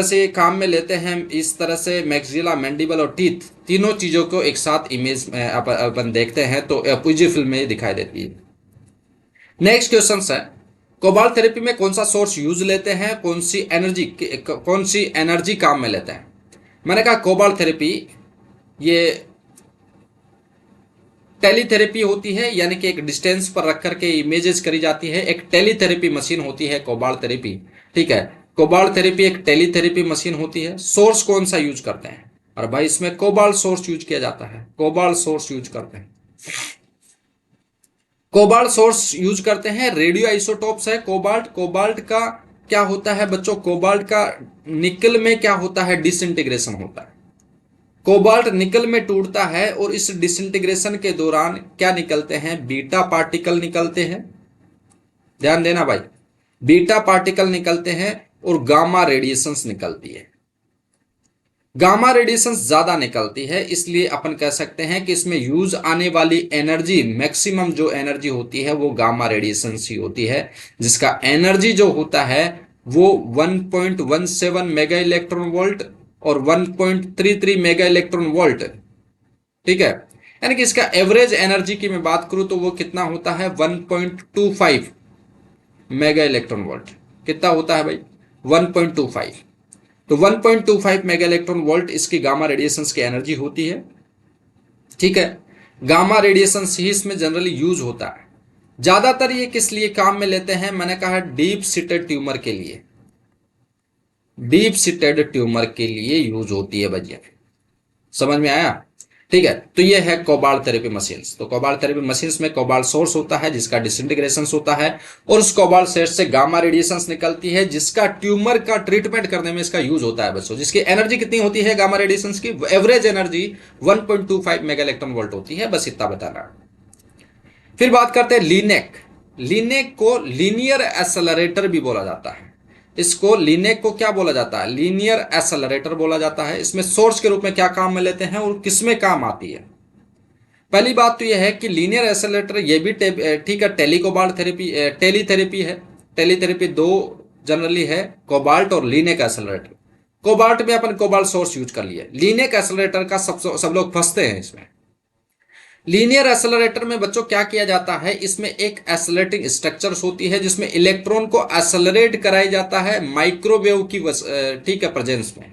से ये काम में लेते हैं। इस तरह से मैक्सिला, मैंडिबल और टीथ तीनों चीजों को एक साथ इमेज में अपन देखते हैं तो ओपीजी फिल्म में ये दिखाई देती है। नेक्स्ट क्वेश्चन है, कोबाल्ट थेरेपी में कौन सा सोर्स यूज लेते हैं, कौन सी एनर्जी काम में लेते हैं। मैंने कहा कोबाल्ट थेरेपी ये टेलीथेरेपी होती है, यानी कि एक डिस्टेंस पर रख करके इमेजेस करी जाती है। एक टेलीथेरेपी मशीन होती है कोबाल्ट थेरेपी। ठीक है, कोबाल्ट थेरेपी एक टेलीथेरेपी मशीन होती है। सोर्स कौन सा यूज करते हैं, और भाई इसमें कोबाल्ट सोर्स यूज किया जाता है, कोबाल्ट सोर्स यूज करते हैं। कोबाल्ट सोर्स यूज करते हैं, रेडियो आइसोटोप्स है कोबाल्ट। कोबाल्ट का क्या होता है बच्चों, कोबाल्ट का निकल में क्या होता है, डिसइंटीग्रेशन होता है। कोबाल्ट निकल में टूटता है और इस डिसइंटीग्रेशन के दौरान क्या निकलते हैं, बीटा पार्टिकल निकलते हैं। ध्यान देना भाई, बीटा पार्टिकल निकलते हैं और गामा रेडिएशंस निकलती है। गामा रेडिएशंस ज्यादा निकलती है, इसलिए अपन कह सकते हैं कि इसमें यूज आने वाली एनर्जी, मैक्सिमम जो एनर्जी होती है वो गामा रेडिएशंस ही होती है, जिसका एनर्जी जो होता है वो 1.17 मेगा इलेक्ट्रॉन वोल्ट और 1.33 मेगा इलेक्ट्रॉन वोल्ट। ठीक है, यानी कि इसका एवरेज एनर्जी की मैं बात करूं तो वो कितना होता है, 1.25 मेगा इलेक्ट्रॉन वोल्ट। कितना होता है भाई, 1.25। तो 1.25 मेगा इलेक्ट्रॉन वोल्ट इसकी गामा रेडिएशंस की एनर्जी होती है। ठीक है, गामा रेडिएशंस ही इसमें जनरली यूज होता है। ज्यादातर ये किस लिए काम में लेते हैं, मैंने कहा डीप सीटेड ट्यूमर के लिए, डीप सीटेड ट्यूमर के लिए यूज होती है भैया। समझ में आया। ठीक है, तो ये है कोबाल्ट थेरेपी मशीन्स। तो कोबाल्ट थेरेपी मशीन्स में कोबाल्ट सोर्स होता है जिसका डिसइंटीग्रेशन होता है, और उस कोबाल्ट सोर्स से गामा रेडिएशंस निकलती है जिसका ट्यूमर का ट्रीटमेंट करने में इसका यूज होता है बच्चों। जिसकी एनर्जी कितनी होती है गामा रेडिएशंस की, average energy 1.25 mega electron volt होती है, बस इतना बताना। फिर बात करते हैं लीनेक। लीनेक को लीनियर एक्सेलरेटर भी बोला जाता है। इसको लीनेक को क्या बोला जाता है, लीनियर एक्सेलरेटर बोला जाता है। इसमें सोर्स के रूप में क्या काम में लेते हैं और किसमें काम आती है। पहली बात तो यह है कि लीनियर एक्सेलरेटर ये भी ठीक है, टेलीकोबाल्ट थेरेपी, टेलीथेरेपी है। टेलीथेरेपी दो जनरली है, कोबाल्ट और लीनेक एक्सेलरेटर। कोबाल्ट में अपन कोबाल्ट सोर्स यूज कर लिया, लीनेक एक्सेलरेटर का सब लोग फंसते हैं इसमें। लीनियर एक्सेलरेटर में बच्चों क्या किया जाता है, इसमें एक एक्सेलरेटिंग स्ट्रक्चर्स होती है जिसमें इलेक्ट्रॉन को एक्सेलरेट कराया जाता है माइक्रोवेव की ठीक है प्रेजेंस में।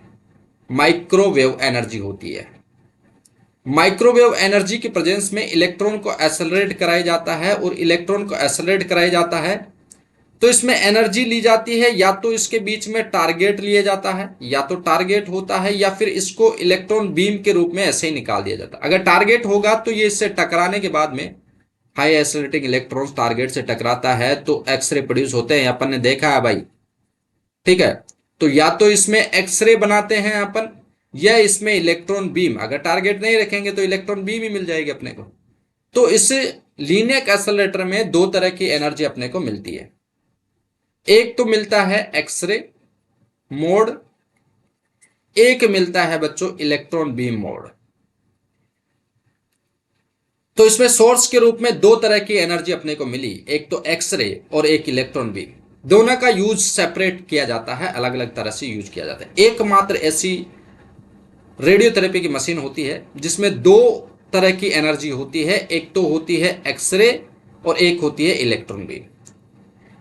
माइक्रोवेव एनर्जी होती है, माइक्रोवेव एनर्जी की प्रेजेंस में इलेक्ट्रॉन को एक्सेलरेट कराया जाता है, और इलेक्ट्रॉन को एक्सेलरेट कराया जाता है तो इसमें एनर्जी ली जाती है, या तो इसके बीच में टारगेट लिया जाता है, या तो टारगेट होता है, या फिर इसको इलेक्ट्रॉन बीम के रूप में ऐसे ही निकाल दिया जाता है। अगर टारगेट होगा तो ये इससे टकराने के बाद में हाई एक्सेलरेटिंग इलेक्ट्रॉन्स टारगेट से टकराता है तो एक्सरे प्रोड्यूस होते हैं, अपन ने देखा है भाई। ठीक है, तो या तो इसमें एक्सरे बनाते हैं अपन, या इसमें इलेक्ट्रॉन बीम, अगर टारगेट नहीं रखेंगे तो इलेक्ट्रॉन बीम ही मिल जाएगी अपने को। तो इस लीनियर एक्सेलरेटर में दो तरह की एनर्जी अपने को मिलती है। एक तो मिलता है एक्सरे मोड, एक मिलता है बच्चों इलेक्ट्रॉन बीम मोड। तो इसमें सोर्स के रूप में दो तरह की एनर्जी अपने को मिली, एक तो एक्सरे और एक इलेक्ट्रॉन बीम। दोनों का यूज सेपरेट किया जाता है, अलग अलग तरह से यूज किया जाता है। एकमात्र ऐसी रेडियोथेरेपी की मशीन होती है जिसमें दो तरह की एनर्जी होती है, एक तो होती है एक्सरे और एक होती है इलेक्ट्रॉन बीम।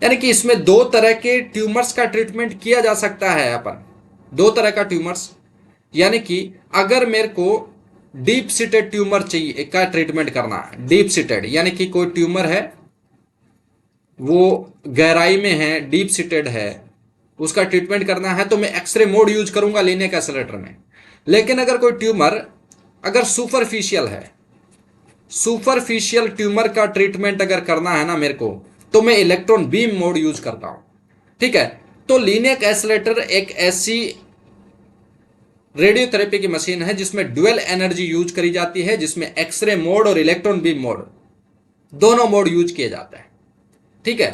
यानी कि इसमें दो तरह के ट्यूमर्स का ट्रीटमेंट किया जा सकता है अपन, दो तरह का ट्यूमर्स। यानी कि अगर मेरे को डीप सीटेड ट्यूमर चाहिए का ट्रीटमेंट करना है, डीप सीटेड यानी कि कोई ट्यूमर है वो गहराई में है, डीप सीटेड है, उसका ट्रीटमेंट करना है तो मैं एक्सरे मोड यूज करूंगा लीनियर एक्सेलरेटर में। लेकिन अगर कोई ट्यूमर अगर सुपरफिशियल है, सुपरफिशियल ट्यूमर का ट्रीटमेंट अगर करना है ना मेरे को, तो मैं इलेक्ट्रॉन बीम मोड यूज करता हूं। ठीक है, तो लीनियर एक्सेलरेटर एक ऐसी रेडियोथेरेपी की मशीन है जिसमें ड्यूअल एनर्जी यूज करी जाती है, जिसमें एक्सरे मोड और इलेक्ट्रॉन बीम मोड दोनों मोड यूज किए जाते हैं। ठीक है,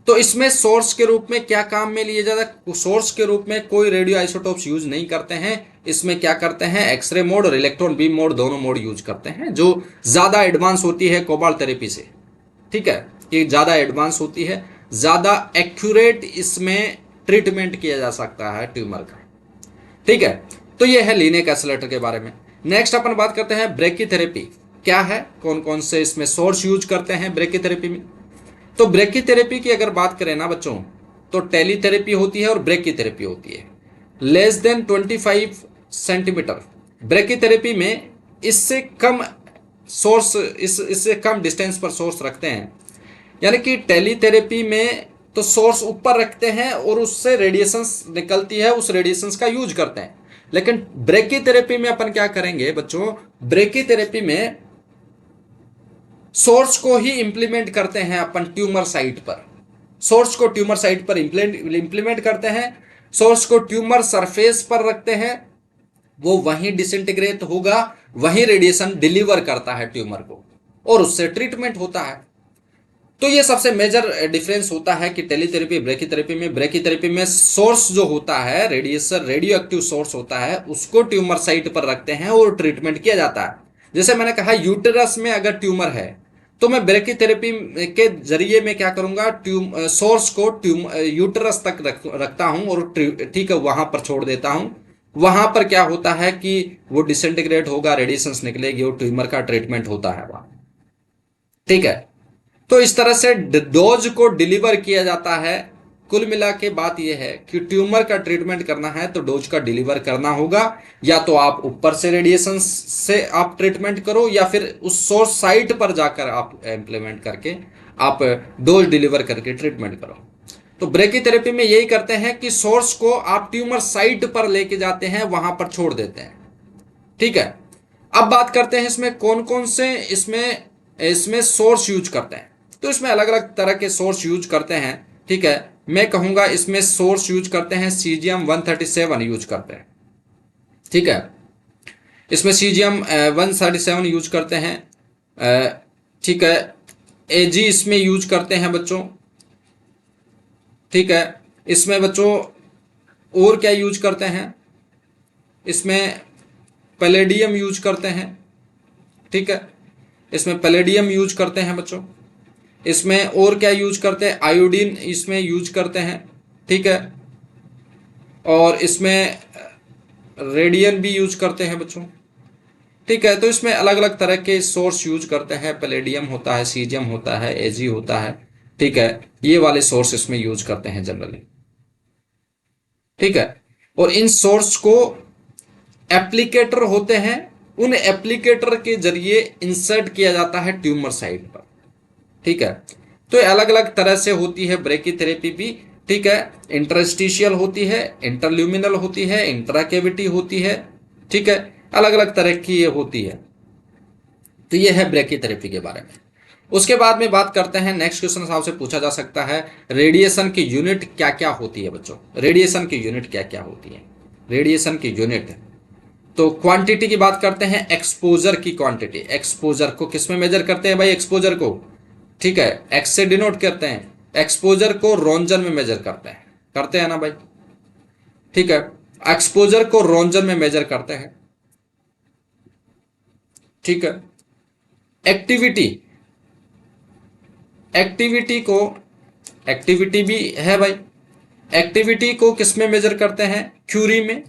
तो इसमें सोर्स के रूप में क्या काम में लिए जाता है? सोर्स के रूप में कोई रेडियो आइसोटोप्स यूज नहीं करते हैं। इसमें क्या करते हैं, एक्सरे मोड और इलेक्ट्रॉन बीम मोड दोनों मोड यूज करते हैं, जो ज्यादा एडवांस होती है कोबाल्ट थेरेपी से। ठीक है, ये ज्यादा एडवांस होती है, ज्यादा एक्यूरेट इसमें ट्रीटमेंट किया जा सकता है ट्यूमर का। ठीक है, तो ये है लीनिक एसिलेटर के बारे में। नेक्स्ट अपन बात करते हैं ब्रेकीथेरेपी क्या है, कौन कौन से इसमें सोर्स यूज करते हैं ब्रेकीथेरेपी में। तो ब्रेकीथेरेपी की अगर बात करें ना बच्चों, तो टेलीथेरेपी होती है और ब्रेकीथेरेपी होती है। लेस देन 25 सेंटीमीटर ब्रेकीथेरेपी में इससे कम सोर्स, इससे कम डिस्टेंस पर सोर्स रखते हैं। यानी कि टेलीथेरेपी में तो सोर्स ऊपर रखते हैं और उससे रेडिएशंस निकलती है, उस रेडिएशंस का यूज करते हैं। लेकिन ब्रेकीथेरेपी में अपन क्या करेंगे बच्चों, ब्रेकीथेरेपी में सोर्स को ही इंप्लीमेंट करते हैं अपन ट्यूमर साइट पर। सोर्स को ट्यूमर साइट पर इंप्लीमेंट करते हैं, सोर्स को ट्यूमर सरफेस पर रखते हैं, वो वहीं डिसइंटीग्रेट होगा, वहीं रेडिएशन डिलीवर करता है ट्यूमर को और उससे ट्रीटमेंट होता है। तो ये सबसे मेजर डिफरेंस होता है कि टेलीथेरेपी ब्रेकीथेरेपी में। ब्रेकीथेरेपी में सोर्स जो होता है, रेडिएशन रेडियो एक्टिव सोर्स होता है, उसको ट्यूमर साइट पर रखते हैं और ट्रीटमेंट किया जाता है। जैसे मैंने कहा यूटेरस में अगर ट्यूमर है तो मैं ब्रेकीथेरेपी के जरिए में क्या करूंगा, सोर्स को यूटेरस तक रखता हूं और ठीक है वहां पर छोड़ देता हूं। वहां पर क्या होता है कि वो डिसइंटीग्रेट होगा, रेडिएशंस निकलेगी और ट्यूमर का ट्रीटमेंट होता है वहां। ठीक है, तो इस तरह से डोज को डिलीवर किया जाता है। कुल मिला के बात यह है कि ट्यूमर का ट्रीटमेंट करना है तो डोज का डिलीवर करना होगा। या तो आप ऊपर से रेडिएशन से आप ट्रीटमेंट करो, या फिर उस सोर्स साइट पर जाकर आप इम्प्लीमेंट करके आप डोज डिलीवर करके ट्रीटमेंट करो। तो ब्रेकीथेरेपी में यही करते हैं कि सोर्स को आप ट्यूमर साइट पर लेके जाते हैं, वहां पर छोड़ देते हैं। ठीक है, अब बात करते हैं इसमें कौन कौन से इसमें इसमें सोर्स यूज करते हैं। तो इसमें अलग अलग तरह के सोर्स यूज करते हैं। ठीक है, मैं कहूंगा इसमें सोर्स यूज करते हैं सीजियम 137 यूज करते हैं। ठीक है, इसमें सीजियम 137 यूज करते हैं। ठीक है, एजी इसमें यूज करते हैं बच्चों। ठीक है, इसमें बच्चों और क्या यूज करते हैं, इसमें पैलेडियम यूज करते हैं। ठीक है, इसमें पैलेडियम यूज करते हैं बच्चों। इसमें और क्या यूज करते हैं, आयोडीन इसमें यूज करते हैं। ठीक है, और इसमें रेडियन भी यूज करते हैं बच्चों। ठीक है, तो इसमें अलग अलग तरह के सोर्स यूज करते हैं। पैलेडियम होता है, सीजियम होता है, एजी होता है। ठीक है, ये वाले सोर्स इसमें यूज करते हैं जनरली। ठीक है, और इन सोर्स को एप्लीकेटर होते हैं, उन एप्लीकेटर के जरिए इंसर्ट किया जाता है ट्यूमर साइट पर। ठीक है, तो अलग अलग तरह से होती है ब्रेकीथेरेपी भी। ठीक है, इंटरस्टिशियल होती है, इंटरल्यूमिनल होती है, इंट्राकेविटी होती है। ठीक है, अलग अलग तरह की ये होती है। तो ये है ब्रेकीथेरेपी के बारे में। उसके बाद में बात करते हैं, नेक्स्ट क्वेश्चन आपसे पूछा जा सकता है, रेडिएशन की यूनिट क्या क्या होती है बच्चों। रेडिएशन की यूनिट क्या क्या होती है, रेडिएशन की यूनिट। तो क्वांटिटी की बात करते हैं, एक्सपोजर की क्वांटिटी। एक्सपोजर को किस में मेजर करते हैं भाई, एक्सपोजर को। ठीक है, एक्स से डिनोट करते हैं। एक्सपोजर को रोंजन में मेजर करते हैं ना भाई। ठीक है, एक्सपोजर को रोंजन में मेजर करते हैं। ठीक है, एक्टिविटी, एक्टिविटी को, एक्टिविटी भी है भाई, एक्टिविटी को किस में मेजर करते हैं, क्यूरी में,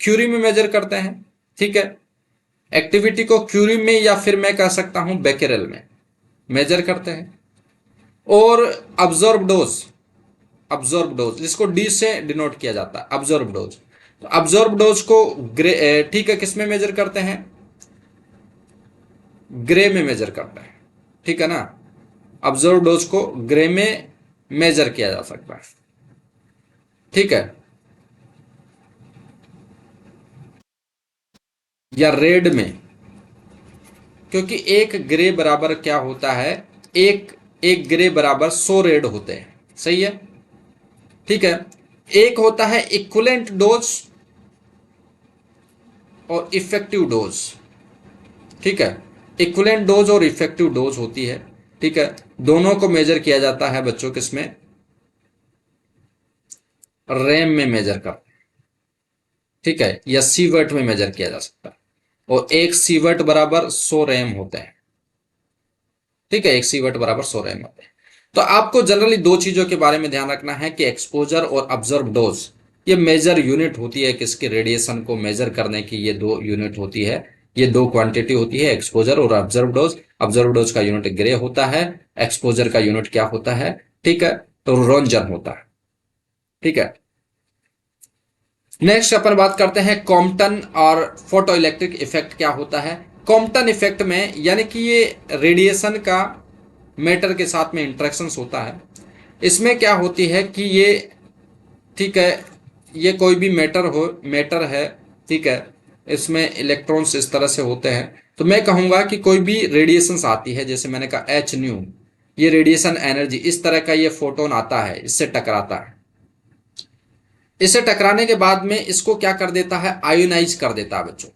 क्यूरी में मेजर करते हैं। ठीक है, एक्टिविटी को क्यूरी में या फिर मैं कह सकता हूं बेकेरेल में मेजर करते हैं। और अब्जॉर्ब डोज, अब्जॉर्ब डोज जिसको डी से डिनोट किया जाता है, अब्जॉर्ब डोज। तो अब्जॉर्ब डोज को ग्रे, ठीक है, किस में मेजर करते हैं, ग्रे में मेजर करते हैं। ठीक है ना, अब्जॉर्ब डोज को ग्रे में मेजर किया जा सकता है। ठीक है, या रेड में, क्योंकि एक ग्रे बराबर क्या होता है, एक एक ग्रे बराबर 100 रेड होते हैं। सही है। ठीक है, एक होता है इक्विवेलेंट डोज और इफेक्टिव डोज। ठीक है, इक्विवेलेंट डोज और इफेक्टिव डोज होती है। ठीक है, दोनों को मेजर किया जाता है बच्चों, किसमें, रैम में मेजर कर, ठीक है, या सीवर्ट में मेजर किया जा सकता है। और एक सीवर्ट बराबर 100 रैम होते हैं, ठीक है, एक सीवर्ट बराबर 100 रैम होते हैं। तो आपको जनरली दो चीजों के बारे में ध्यान रखना है कि एक्सपोजर और ऑब्जर्व डोज, ये मेजर यूनिट होती है किसके, रेडिएशन को मेजर करने की ये दो यूनिट होती है, ये दो क्वांटिटी होती है, एक्सपोजर और ऑब्जर्व डोज। ऑब्जर्व डोज का यूनिट ग्रे होता है, एक्सपोजर का यूनिट क्या होता है, ठीक है, तो रोंजन होता है, ठीक है। नेक्स्ट अपन बात करते हैं कॉम्पटन और फोटो इलेक्ट्रिक इफेक्ट क्या होता है। कॉम्पटन इफेक्ट में यानी कि ये रेडिएशन का मैटर के साथ में इंटरेक्शंस होता है। इसमें क्या होती है कि ये, ठीक है, ये कोई भी मैटर है, ठीक है, इसमें इलेक्ट्रॉन्स इस तरह से होते हैं। तो मैं कहूंगा कि कोई भी रेडिएशंस आती है, जैसे मैंने कहा एच न्यू, ये रेडिएशन एनर्जी, इस तरह का ये फोटोन आता है, इससे टकराता है। इसे टकराने के बाद में इसको क्या कर देता है, आयोनाइज कर देता है बच्चों,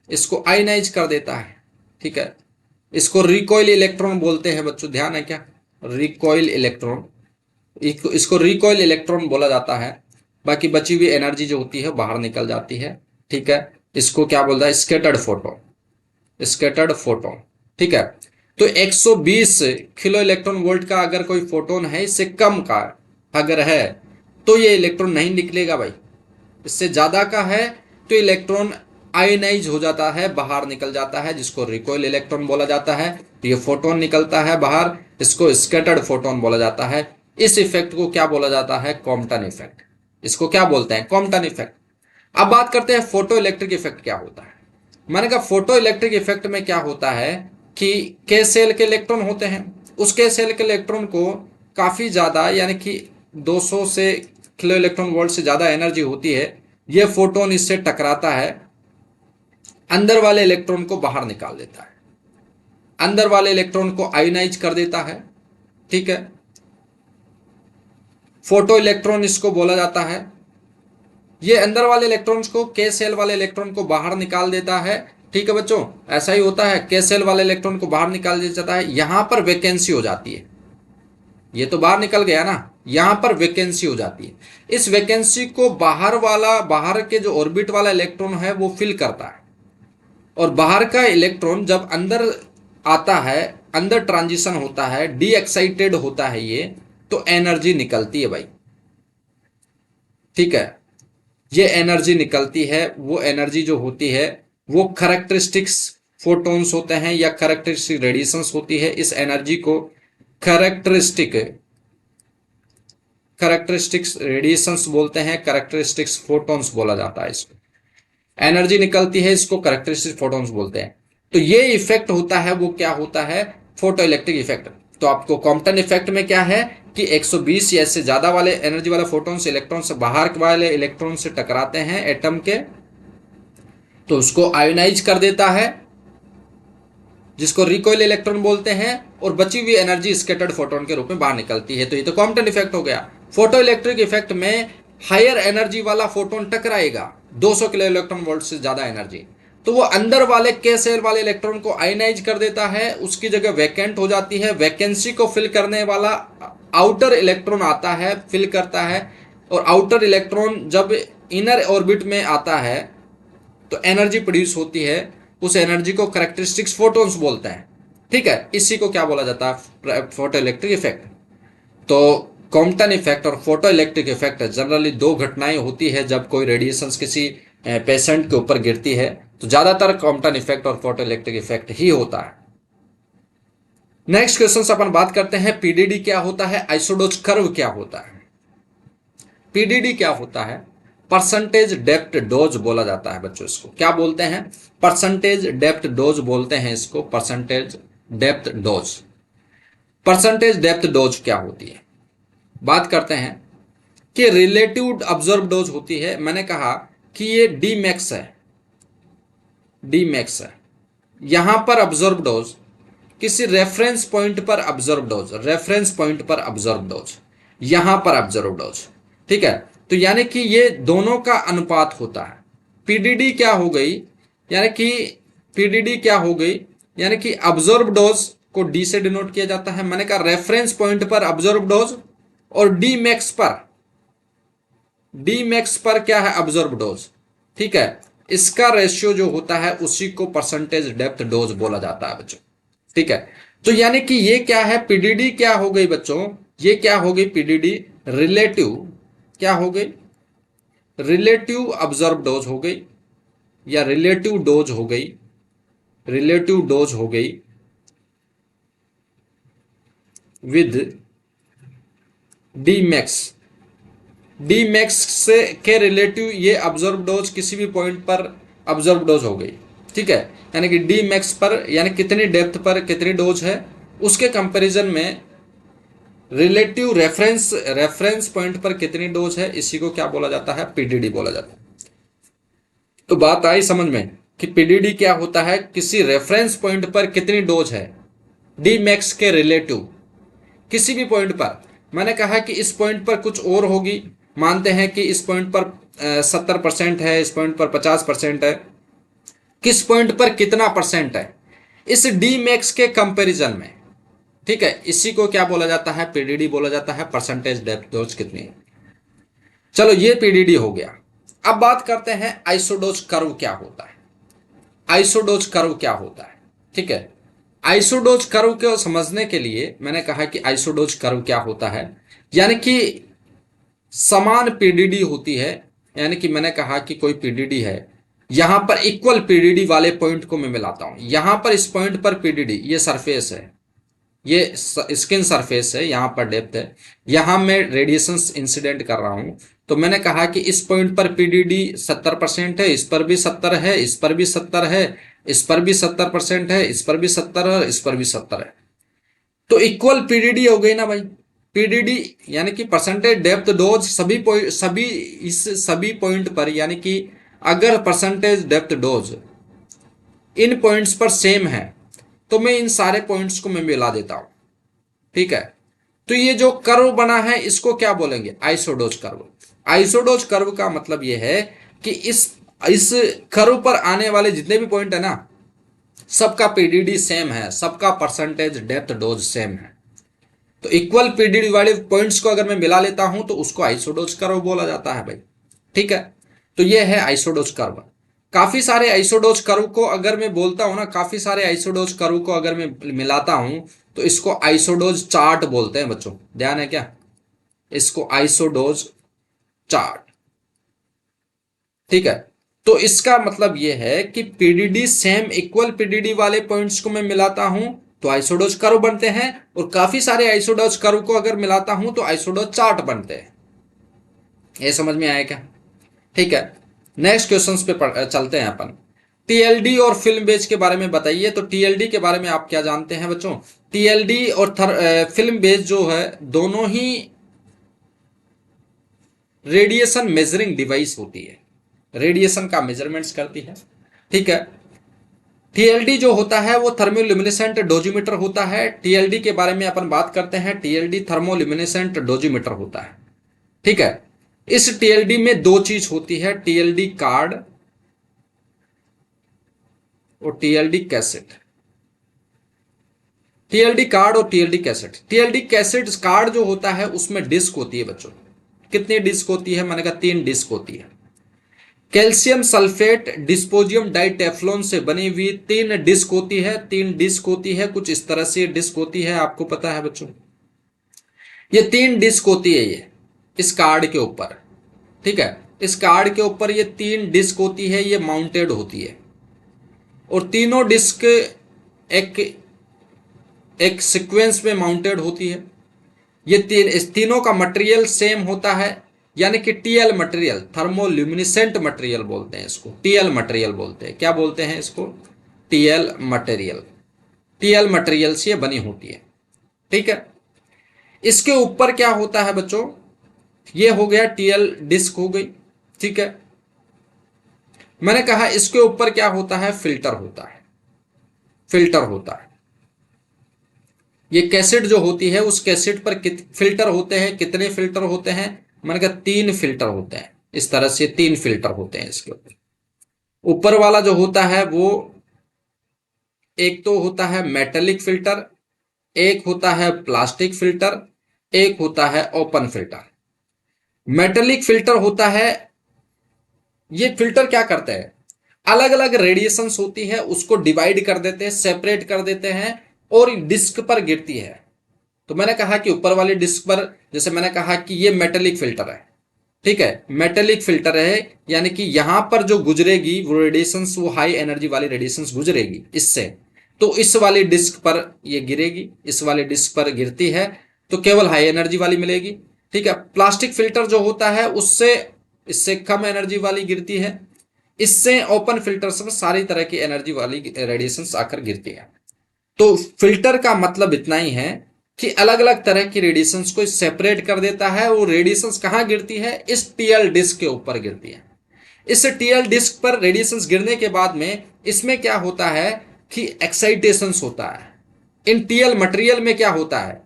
इसको आयोनाइज कर देता है, ठीक है। इसको रिकॉइल इलेक्ट्रॉन बोलते हैं बच्चों, ध्यान है क्या, रिकॉइल इलेक्ट्रॉन, इसको रिकॉइल इलेक्ट्रॉन बोला जाता है। बाकी बची हुई एनर्जी जो होती है बाहर निकल जाती है, ठीक है। इसको क्या बोलता है, स्कैटर्ड फोटोन, स्कैटर्ड फोटोन, ठीक है। तो 120 किलो इलेक्ट्रॉन वोल्ट का अगर कोई फोटोन है, इससे कम का अगर है तो ये इलेक्ट्रॉन नहीं निकलेगा भाई। इससे ज्यादा का है तो इलेक्ट्रॉन आयोनाइज हो जाता है, बाहर निकल जाता है, जिसको रिकॉइल इलेक्ट्रॉन बोला जाता है। तो ये फोटोन निकलता है बाहर, इसको स्कैटर्ड फोटोन बोला जाता है। इस इफेक्ट को क्या बोला जाता है, कॉम्पटन इफेक्ट। इसको क्या बोलते हैं, कॉम्पटन इफेक्ट। अब बात करते हैं फोटो इलेक्ट्रिक इफेक्ट क्या होता है। मैंने कहा फोटो इलेक्ट्रिक इफेक्ट में क्या होता है कि के सेल के इलेक्ट्रॉन होते हैं, उस के सेल के इलेक्ट्रॉन को काफी ज्यादा यानी कि 200 से किलो इलेक्ट्रॉन वोल्ट से ज्यादा एनर्जी होती है। यह फोटोन इससे टकराता है, अंदर वाले इलेक्ट्रॉन को बाहर निकाल देता है, अंदर वाले इलेक्ट्रॉन को आयोनाइज कर देता है, ठीक है। फोटो इलेक्ट्रॉन इसको बोला जाता है। ये अंदर वाले इलेक्ट्रॉन्स को, के सेल वाले इलेक्ट्रॉन को बाहर निकाल देता है, ठीक है बच्चों, ऐसा ही होता है, के सेल वाले इलेक्ट्रॉन को बाहर निकाल दिया जाता है। यहां पर वैकेंसी हो जाती है, ये तो बाहर निकल गया ना, यहां पर वैकेंसी हो जाती है। इस वैकेंसी को बाहर के जो ऑर्बिट वाला इलेक्ट्रॉन है वो फिल करता है। और बाहर का इलेक्ट्रॉन जब अंदर आता है, अंदर ट्रांजिशन होता है, डी एक्साइटेड होता है ये, तो एनर्जी निकलती है भाई, ठीक है। ये एनर्जी निकलती है, वो एनर्जी जो होती है वो कैरेक्टरिस्टिक्स फोटॉन्स होते हैं या कैरेक्टरिस्टिक रेडिएशंस होती है। इस एनर्जी को कैरेक्टरिस्टिक्स रेडिएशंस बोलते हैं, कैरेक्टरिस्टिक्स फोटॉन्स बोला जाता है इसको। एनर्जी निकलती है, इसको कैरेक्टरिस्टिक फोटॉन्स बोलते हैं। तो ये इफेक्ट होता है, वो क्या होता है, फोटो इलेक्ट्रिक इफेक्ट। तो आपको कॉम्पटन इफेक्ट में क्या है कि 120 या इससे ज्यादा वाले एनर्जी वाले फोटॉन्स इलेक्ट्रॉन से बाहर वाले इलेक्ट्रॉन से टकराते हैं एटम के, तो उसको आयोनाइज कर देता है, जिसको रिकॉइल इलेक्ट्रॉन बोलते हैं, और बची हुई एनर्जी स्कैटर्ड फोटोन के रूप में बाहर निकलती है। तो ये तो कॉम्पटन इफेक्ट हो गया। फोटो इलेक्ट्रिक इफेक्ट में हायर एनर्जी वाला फोटोन टकराएगा, 200 किलो इलेक्ट्रॉन वोल्ट से ज्यादा एनर्जी, तो वो अंदर वाले के सेल वाले इलेक्ट्रॉन को आयोनाइज कर देता है, उसकी जगह वैकेंट हो जाती है। वैकेंसी को फिल करने वाला आउटर इलेक्ट्रॉन आता है, फिल करता है, और आउटर इलेक्ट्रॉन जब इनर ऑर्बिट में आता है तो एनर्जी प्रोड्यूस होती है। उस एनर्जी को कैरेक्टरिस्टिक्स फोटॉन्स बोलते हैं, ठीक है। इसी को क्या बोला जाता है, फोटो इलेक्ट्रिक इफेक्ट। तो कॉम्पटन इफेक्ट और फोटो इलेक्ट्रिक इफेक्ट जनरली दो घटनाएं होती है जब कोई रेडिएशंस किसी पेशेंट के ऊपर गिरती है, तो ज्यादातर कॉम्पटन इफेक्ट और फोटो इलेक्ट्रिक इफेक्ट ही होता है। नेक्स्ट क्वेश्चन अपन बात करते हैं पीडीडी क्या होता है, आइसोडोज कर्व क्या होता है। पीडीडी क्या होता है, परसेंटेज डेप्थ डोज बोला जाता है बच्चों। इसको क्या बोलते हैं, परसेंटेज डेप्थ डोज बोलते हैं इसको, percentage depth dose. Percentage depth dose क्या होती है, बात करते हैं कि रिलेटिव ऑब्जर्व डोज होती है। मैंने कहा कि ये डी मैक्स है, डी मैक्स है। यहां पर ऑब्जर्व डोज किसी रेफरेंस पॉइंट पर ऑब्जर्व डोज, रेफरेंस पॉइंट पर ऑब्जर्व डोज, यहां पर ऑब्जर्व डोज, ठीक है। तो यानी कि ये दोनों का अनुपात होता है। पीडीडी क्या हो गई, यानी कि पीडीडी क्या हो गई, यानी कि ऑब्जर्व डोज को डी से डिनोट किया जाता है। मैंने कहा रेफरेंस पॉइंट पर ऑब्जर्व डोज और डी मैक्स पर क्या है, ऑब्जर्व डोज। ठीक है, इसका रेशियो जो होता है उसी को परसेंटेज डेप्थ डोज बोला जाता है बच्चों। ठीक है, तो यानी कि ये क्या है, पीडीडी क्या हो गई बच्चों, ये क्या हो गई पीडीडी, रिलेटिव, क्या हो गई, रिलेटिव ऑब्जर्व डोज हो गई, या रिलेटिव डोज हो गई, रिलेटिव डोज हो गई with D max. D max से के रिलेटिव ये ऑब्जर्व डोज किसी भी पॉइंट पर ऑब्जर्व डोज हो गई। ठीक है, यानी कि डी मैक्स पर यानी कितनी डेप्थ पर कितनी डोज है, उसके कंपैरिजन में रिलेटिव रेफरेंस पॉइंट पर कितनी डोज है, इसी को क्या बोला जाता है, पीडीडी बोला जाता है। तो बात आई समझ में कि पीडीडी क्या होता है, किसी रेफरेंस पॉइंट पर कितनी डोज है डी मैक्स के रिलेटिव किसी भी पॉइंट पर। मैंने कहा कि इस पॉइंट पर कुछ और होगी, मानते हैं कि इस पॉइंट पर 70% है, इस पॉइंट पर 50% है, किस पॉइंट पर कितना परसेंट है, इस डी मैक्स के कंपैरिजन में। ठीक है, इसी को क्या बोला जाता है, पीडीडी बोला जाता है, परसेंटेज डेप्थ डोज कितनी है। चलो ये पीडीडी हो गया। अब बात करते हैं आइसोडोज कर्व क्या होता है, आइसोडोज कर्व क्या होता है। ठीक है, आइसोडोज कर्व को समझने के लिए मैंने कहा कि आइसोडोज कर्व क्या होता है, यानी कि समान पीडीडी होती है, यानी कि मैंने कहा कि कोई पीडीडी है, यहां पर इक्वल पीडीडी वाले पॉइंट को मैं मिलाता हूं। यहां पर इस पॉइंट पर पीडीडी, ये सरफेस है, ये स्किन सरफेस है, यहां पर डेप्थ है, यहां मैं रेडिएशन इंसिडेंट कर रहा हूं। तो मैंने कहा कि इस पॉइंट पर पीडीडी 70% है, इस पर भी 70 है, इस पर भी 70 है, इस पर भी 70% है, इस पर भी 70 है, इस पर भी 70 है। तो इक्वल पीडीडी हो गई ना भाई। पीडीडी यानी कि परसेंटेज डेप्थ डोज सभी पॉइंट पर, यानी कि अगर परसेंटेज डेप्थ डोज इन पॉइंट्स पर सेम है तो मैं इन सारे पॉइंट्स को मैं मिला देता हूं। ठीक है, तो ये जो कर्व बना है इसको क्या बोलेंगे, आइसोडोज कर्व। आइसोडोज कर्व का मतलब ये है कि इस कर्व पर आने वाले जितने भी पॉइंट है ना, सबका पीडीडी सेम है, सबका परसेंटेज डेप्थ डोज सेम है। तो इक्वल पीडीडी वाले पॉइंट्स को अगर मैं मिला लेता हूं तो उसको आइसोडोज कर्व बोला जाता है भाई। ठीक है, तो ये है आइसोडोज कर्व। काफी सारे आइसोडोज कर्व को अगर मैं बोलता हूं ना, काफी सारे आइसोडोज कर्व को अगर मैं मिलाता हूं तो इसको आइसोडोज चार्ट बोलते हैं बच्चों, ध्यान है क्या, इसको आइसोडोज चार्ट। ठीक है, तो इसका मतलब यह है कि पीडीडी सेम इक्वल पीडीडी वाले पॉइंट्स को मैं मिलाता हूं तो आइसोडोज कर्व बनते हैं, और काफी सारे आइसोडोज कर्व को अगर मिलाता हूं तो आइसोडोज चार्ट बनते हैं। ये समझ में आया क्या। ठीक है, नेक्स्ट क्वेश्चंस पे चलते हैं अपन। टीएलडी और फिल्म बेज के बारे में बताइए। तो टीएलडी के बारे में आप क्या जानते हैं बच्चों, टीएलडी और फिल्म बेज जो है दोनों ही रेडिएशन मेजरिंग डिवाइस होती है, रेडिएशन का मेजरमेंट्स करती है। ठीक है, टीएलडी जो होता है वो थर्मोल्यूमिनेसेंट डोजीमीटर होता है। टीएलडी के बारे में अपन बात करते हैं, टीएलडी थर्मोल्यूमिनेसेंट डोजीमीटर होता है। ठीक है, इस टीएलडी में दो चीज होती है, टीएलडी कार्ड और टीएलडी कैसेट। टीएलडी कार्ड और TLD cassette. TLD cassette card जो होता है उसमें डिस्क होती है बच्चों, कितनी डिस्क होती है, मैंने कहा 3 डिस्क होती है। कैल्शियम सल्फेट डिस्पोजियम डाइटेफ्लॉन से बनी हुई 3 डिस्क होती है, 3 डिस्क होती है, कुछ इस तरह से डिस्क होती है, आपको पता है बच्चों। ये 3 डिस्क होती है ये इस कार्ड के ऊपर। ठीक है, इस कार्ड के ऊपर ये 3 डिस्क होती है, ये माउंटेड होती है, और तीनों डिस्क एक एक सीक्वेंस में माउंटेड होती है। ये इस तीनों का मटेरियल सेम होता है, यानी कि टीएल मटेरियल, थर्मोल्यूमिनेसेंट मटेरियल बोलते हैं इसको, टीएल मटेरियल बोलते हैं। क्या बोलते हैं इसको, टीएल मटेरियल। टीएल मटेरियल से बनी होती है। ठीक है, इसके ऊपर क्या होता है बच्चों, ये हो गया टीएल डिस्क हो गई। ठीक है, मैंने कहा इसके ऊपर क्या होता है, फिल्टर होता है, फिल्टर होता है। ये कैसेट जो होती है उस कैसेट पर फिल्टर होते हैं, कितने फिल्टर होते हैं, मैंने कहा 3 फिल्टर होते हैं। इस तरह से 3 फिल्टर होते हैं इसके ऊपर। ऊपर वाला जो होता है वो एक तो होता है मेटेलिक फिल्टर, एक होता है प्लास्टिक फिल्टर, एक होता है ओपन फिल्टर। मेटेलिक फिल्टर होता है, ये फिल्टर क्या करते हैं, अलग अलग रेडिएशंस होती है उसको डिवाइड कर देते हैं, सेपरेट कर देते हैं और डिस्क पर गिरती है। तो मैंने कहा कि ऊपर वाली डिस्क पर, जैसे मैंने कहा कि ये मेटेलिक फिल्टर है, ठीक है, मेटेलिक फिल्टर है, यानी कि यहां पर जो गुजरेगी वो रेडिएशंस, वो हाई एनर्जी वाली रेडिएशंस गुजरेगी इससे, तो इस वाली डिस्क पर ये गिरेगी, इस वाली डिस्क पर गिरती है तो केवल हाई एनर्जी वाली मिलेगी। ठीक है, प्लास्टिक फिल्टर जो होता है उससे, इससे कम एनर्जी वाली गिरती है, इससे ओपन फिल्टर्स में सारी तरह की एनर्जी वाली रेडिएशंस आकर गिरती है। तो फिल्टर का मतलब इतना ही है कि अलग अलग तरह की रेडिएशंस को सेपरेट कर देता है। वो रेडिएशंस कहां गिरती है, इस टीएल डिस्क के ऊपर गिरती है। इस टीएल डिस्क पर रेडिएशंस गिरने के बाद में इसमें क्या होता है कि एक्साइटेशंस होता है। इन टीएल मटेरियल में क्या होता है,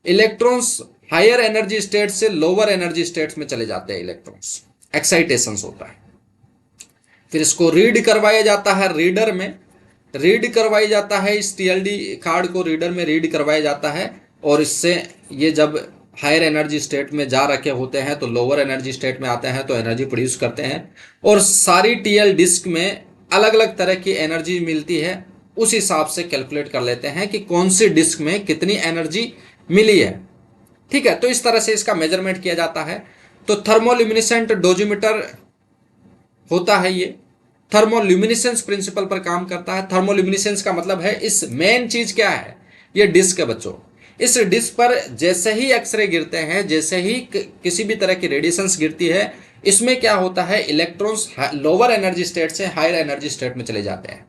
इलेक्ट्रॉन्स हायर एनर्जी स्टेट से लोअर एनर्जी स्टेट्स में चले जाते हैं, इलेक्ट्रॉन्स, एक्साइटेशंस होता है। फिर इसको रीड करवाया जाता है रीडर में, रीड करवाई जाता है, इस टीएलडी कार्ड को रीडर में रीड करवाया जाता है और इससे ये जब हायर एनर्जी स्टेट में जा रखे होते हैं तो लोअर एनर्जी स्टेट में आते हैं तो एनर्जी प्रोड्यूस करते हैं। और सारी टीएल डिस्क में अलग अलग तरह की एनर्जी मिलती है, उस हिसाब से कैलकुलेट कर लेते हैं कि कौन सी डिस्क में कितनी एनर्जी मिली है। ठीक है, तो इस तरह से इसका मेजरमेंट किया जाता है। तो थर्मोल्यूमिनेसेंट डोजीमीटर होता है, ये थर्मोल्यूमिनेसेंस प्रिंसिपल पर काम करता है। थर्मोल्यूमिनेसेंस का मतलब है, इस मेन चीज क्या है, ये डिस्क है बच्चों। इस डिस्क पर जैसे ही एक्सरे गिरते हैं, जैसे ही किसी भी तरह की रेडिएशंस गिरती है, इसमें क्या होता है, इलेक्ट्रॉन्स लोअर एनर्जी स्टेट से हायर एनर्जी स्टेट में चले जाते हैं,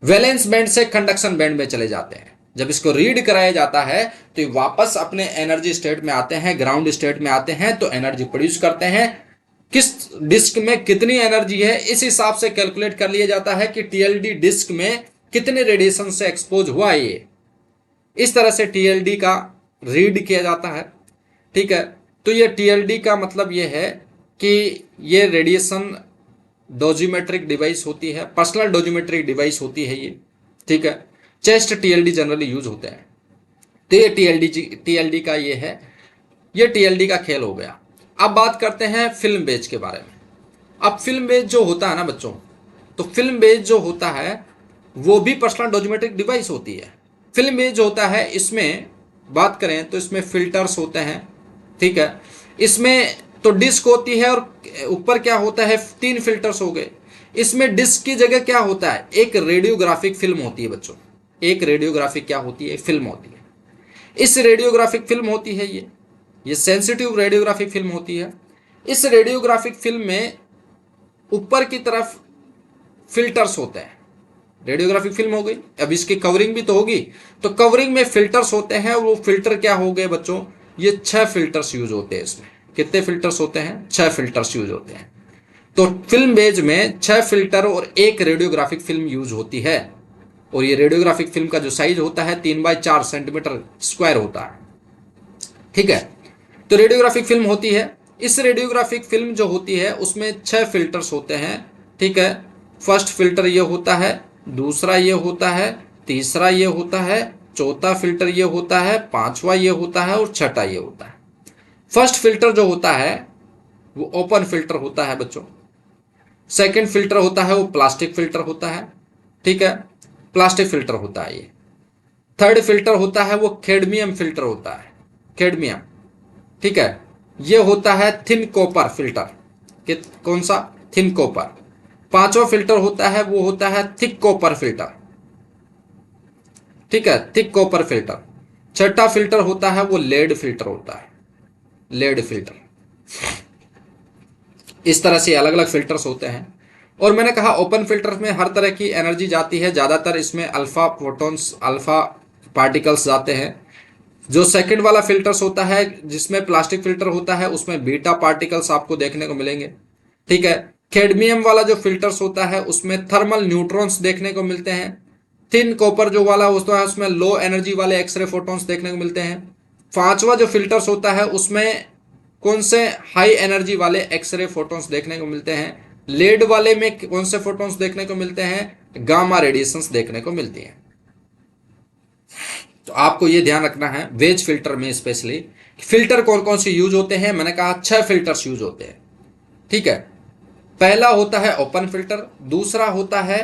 वैलेंस बैंड से कंडक्शन बैंड में चले जाते हैं। जब इसको रीड कराया जाता है तो ये वापस अपने एनर्जी स्टेट में आते हैं, ग्राउंड स्टेट में आते हैं, तो एनर्जी प्रोड्यूस करते हैं। किस डिस्क में कितनी एनर्जी है, इस हिसाब से कैलकुलेट कर लिया जाता है कि टीएलडी डिस्क में कितने रेडिएशन से एक्सपोज हुआ है। ये इस तरह से टीएलडी का रीड किया जाता है। ठीक है, तो ये टीएलडी का मतलब ये है कि ये रेडिएशन डोजीमेट्रिक डिवाइस होती है, पर्सनल डोजीमेट्रिक डिवाइस होती है ये। ठीक है, चेस्ट टीएलडी जनरली यूज होते हैं। तो ये टीएलडी का ये है, ये टीएलडी का खेल हो गया। अब बात करते हैं फिल्म बेज के बारे में। अब फिल्म बेज जो होता है ना बच्चों, तो फिल्म बेज जो होता है वो भी पर्सनल डोजीमेट्रिक डिवाइस होती है। फिल्म बेज जो होता है, इसमें बात करें तो इसमें फिल्टर्स होते हैं। ठीक है, इसमें तो डिस्क होती है और ऊपर क्या होता है, 3 फिल्टर्स हो गए। इसमें डिस्क की जगह क्या होता है, एक रेडियोग्राफिक फिल्म होती है बच्चों। एक रेडियोग्राफिक क्या होती है, फिल्म होती है। इस रेडियोग्राफिक फिल्म होती है ये सेंसिटिव रेडियोग्राफिक फिल्म होती है। इस रेडियोग्राफिक फिल्म में ऊपर की तरफ फिल्टर्स होते हैं। रेडियोग्राफिक फिल्म हो गई, अब इसकी कवरिंग भी तो होगी, तो कवरिंग में फिल्टर्स होते हैं। वो फिल्टर क्या हो गए बच्चों, ये 6 फिल्टर्स यूज होते हैं। इसमें कितने फिल्टर्स होते हैं, 6 फिल्टर्स यूज होते हैं। तो फिल्म बेज में 6 फिल्टर और एक रेडियोग्राफिक फिल्म यूज होती है। और ये रेडियोग्राफिक फिल्म का जो साइज होता है 3x4 सेंटीमीटर स्क्वायर होता है। ठीक है, तो रेडियोग्राफिक फिल्म होती है। इस रेडियोग्राफिक फिल्म जो होती है उसमें 6 फिल्टर्स होते हैं। ठीक है, फर्स्ट फिल्टर ये होता है, दूसरा ये होता है, तीसरा ये होता है, चौथा फिल्टर ये होता है, पांचवा ये होता है और छठा ये होता है। फर्स्ट फिल्टर जो होता है वो ओपन फिल्टर होता है बच्चों। सेकंड फिल्टर होता है वो प्लास्टिक फिल्टर होता है। ठीक है, प्लास्टिक फिल्टर होता है ये। थर्ड फिल्टर होता है वो कैडमियम फिल्टर होता है, कैडमियम। ठीक है, ये होता है थिन कॉपर फिल्टर। कौन सा, थिन कॉपर। पांचवा फिल्टर होता है वो होता है थिक कॉपर फिल्टर। ठीक है, थिक कॉपर फिल्टर। छठा फिल्टर होता है वो लेड फिल्टर होता है, लेड फिल्टर। इस तरह से अलग अलग फिल्टर्स होते हैं। और मैंने कहा ओपन फिल्टर में हर तरह की एनर्जी जाती है, ज़्यादातर इसमें अल्फा फोटॉन्स, अल्फा पार्टिकल्स जाते हैं। जो सेकंड वाला फिल्टर्स होता है जिसमें प्लास्टिक फिल्टर होता है उसमें बीटा पार्टिकल्स आपको देखने को मिलेंगे। ठीक है, कैडमियम वाला जो फिल्टर्स होता है उसमें थर्मल न्यूट्रॉन्स देखने को मिलते हैं। थिन कॉपर जो वाला होता है उसमें लो एनर्जी वाले एक्सरे फोटॉन्स देखने को मिलते हैं। पांचवा जो फिल्टर्स होता है उसमें कौन से, हाई एनर्जी वाले एक्सरे फोटॉन्स देखने को मिलते हैं। लेड वाले में कौन से फोटॉन्स देखने को मिलते हैं, गामा रेडिएशंस देखने को मिलती हैं। तो आपको ये ध्यान रखना है वेज फिल्टर में स्पेशली, फिल्टर कौन कौन से यूज होते हैं। मैंने कहा 6 फिल्टर्स यूज होते हैं, ठीक है। पहला होता है ओपन फिल्टर, दूसरा होता है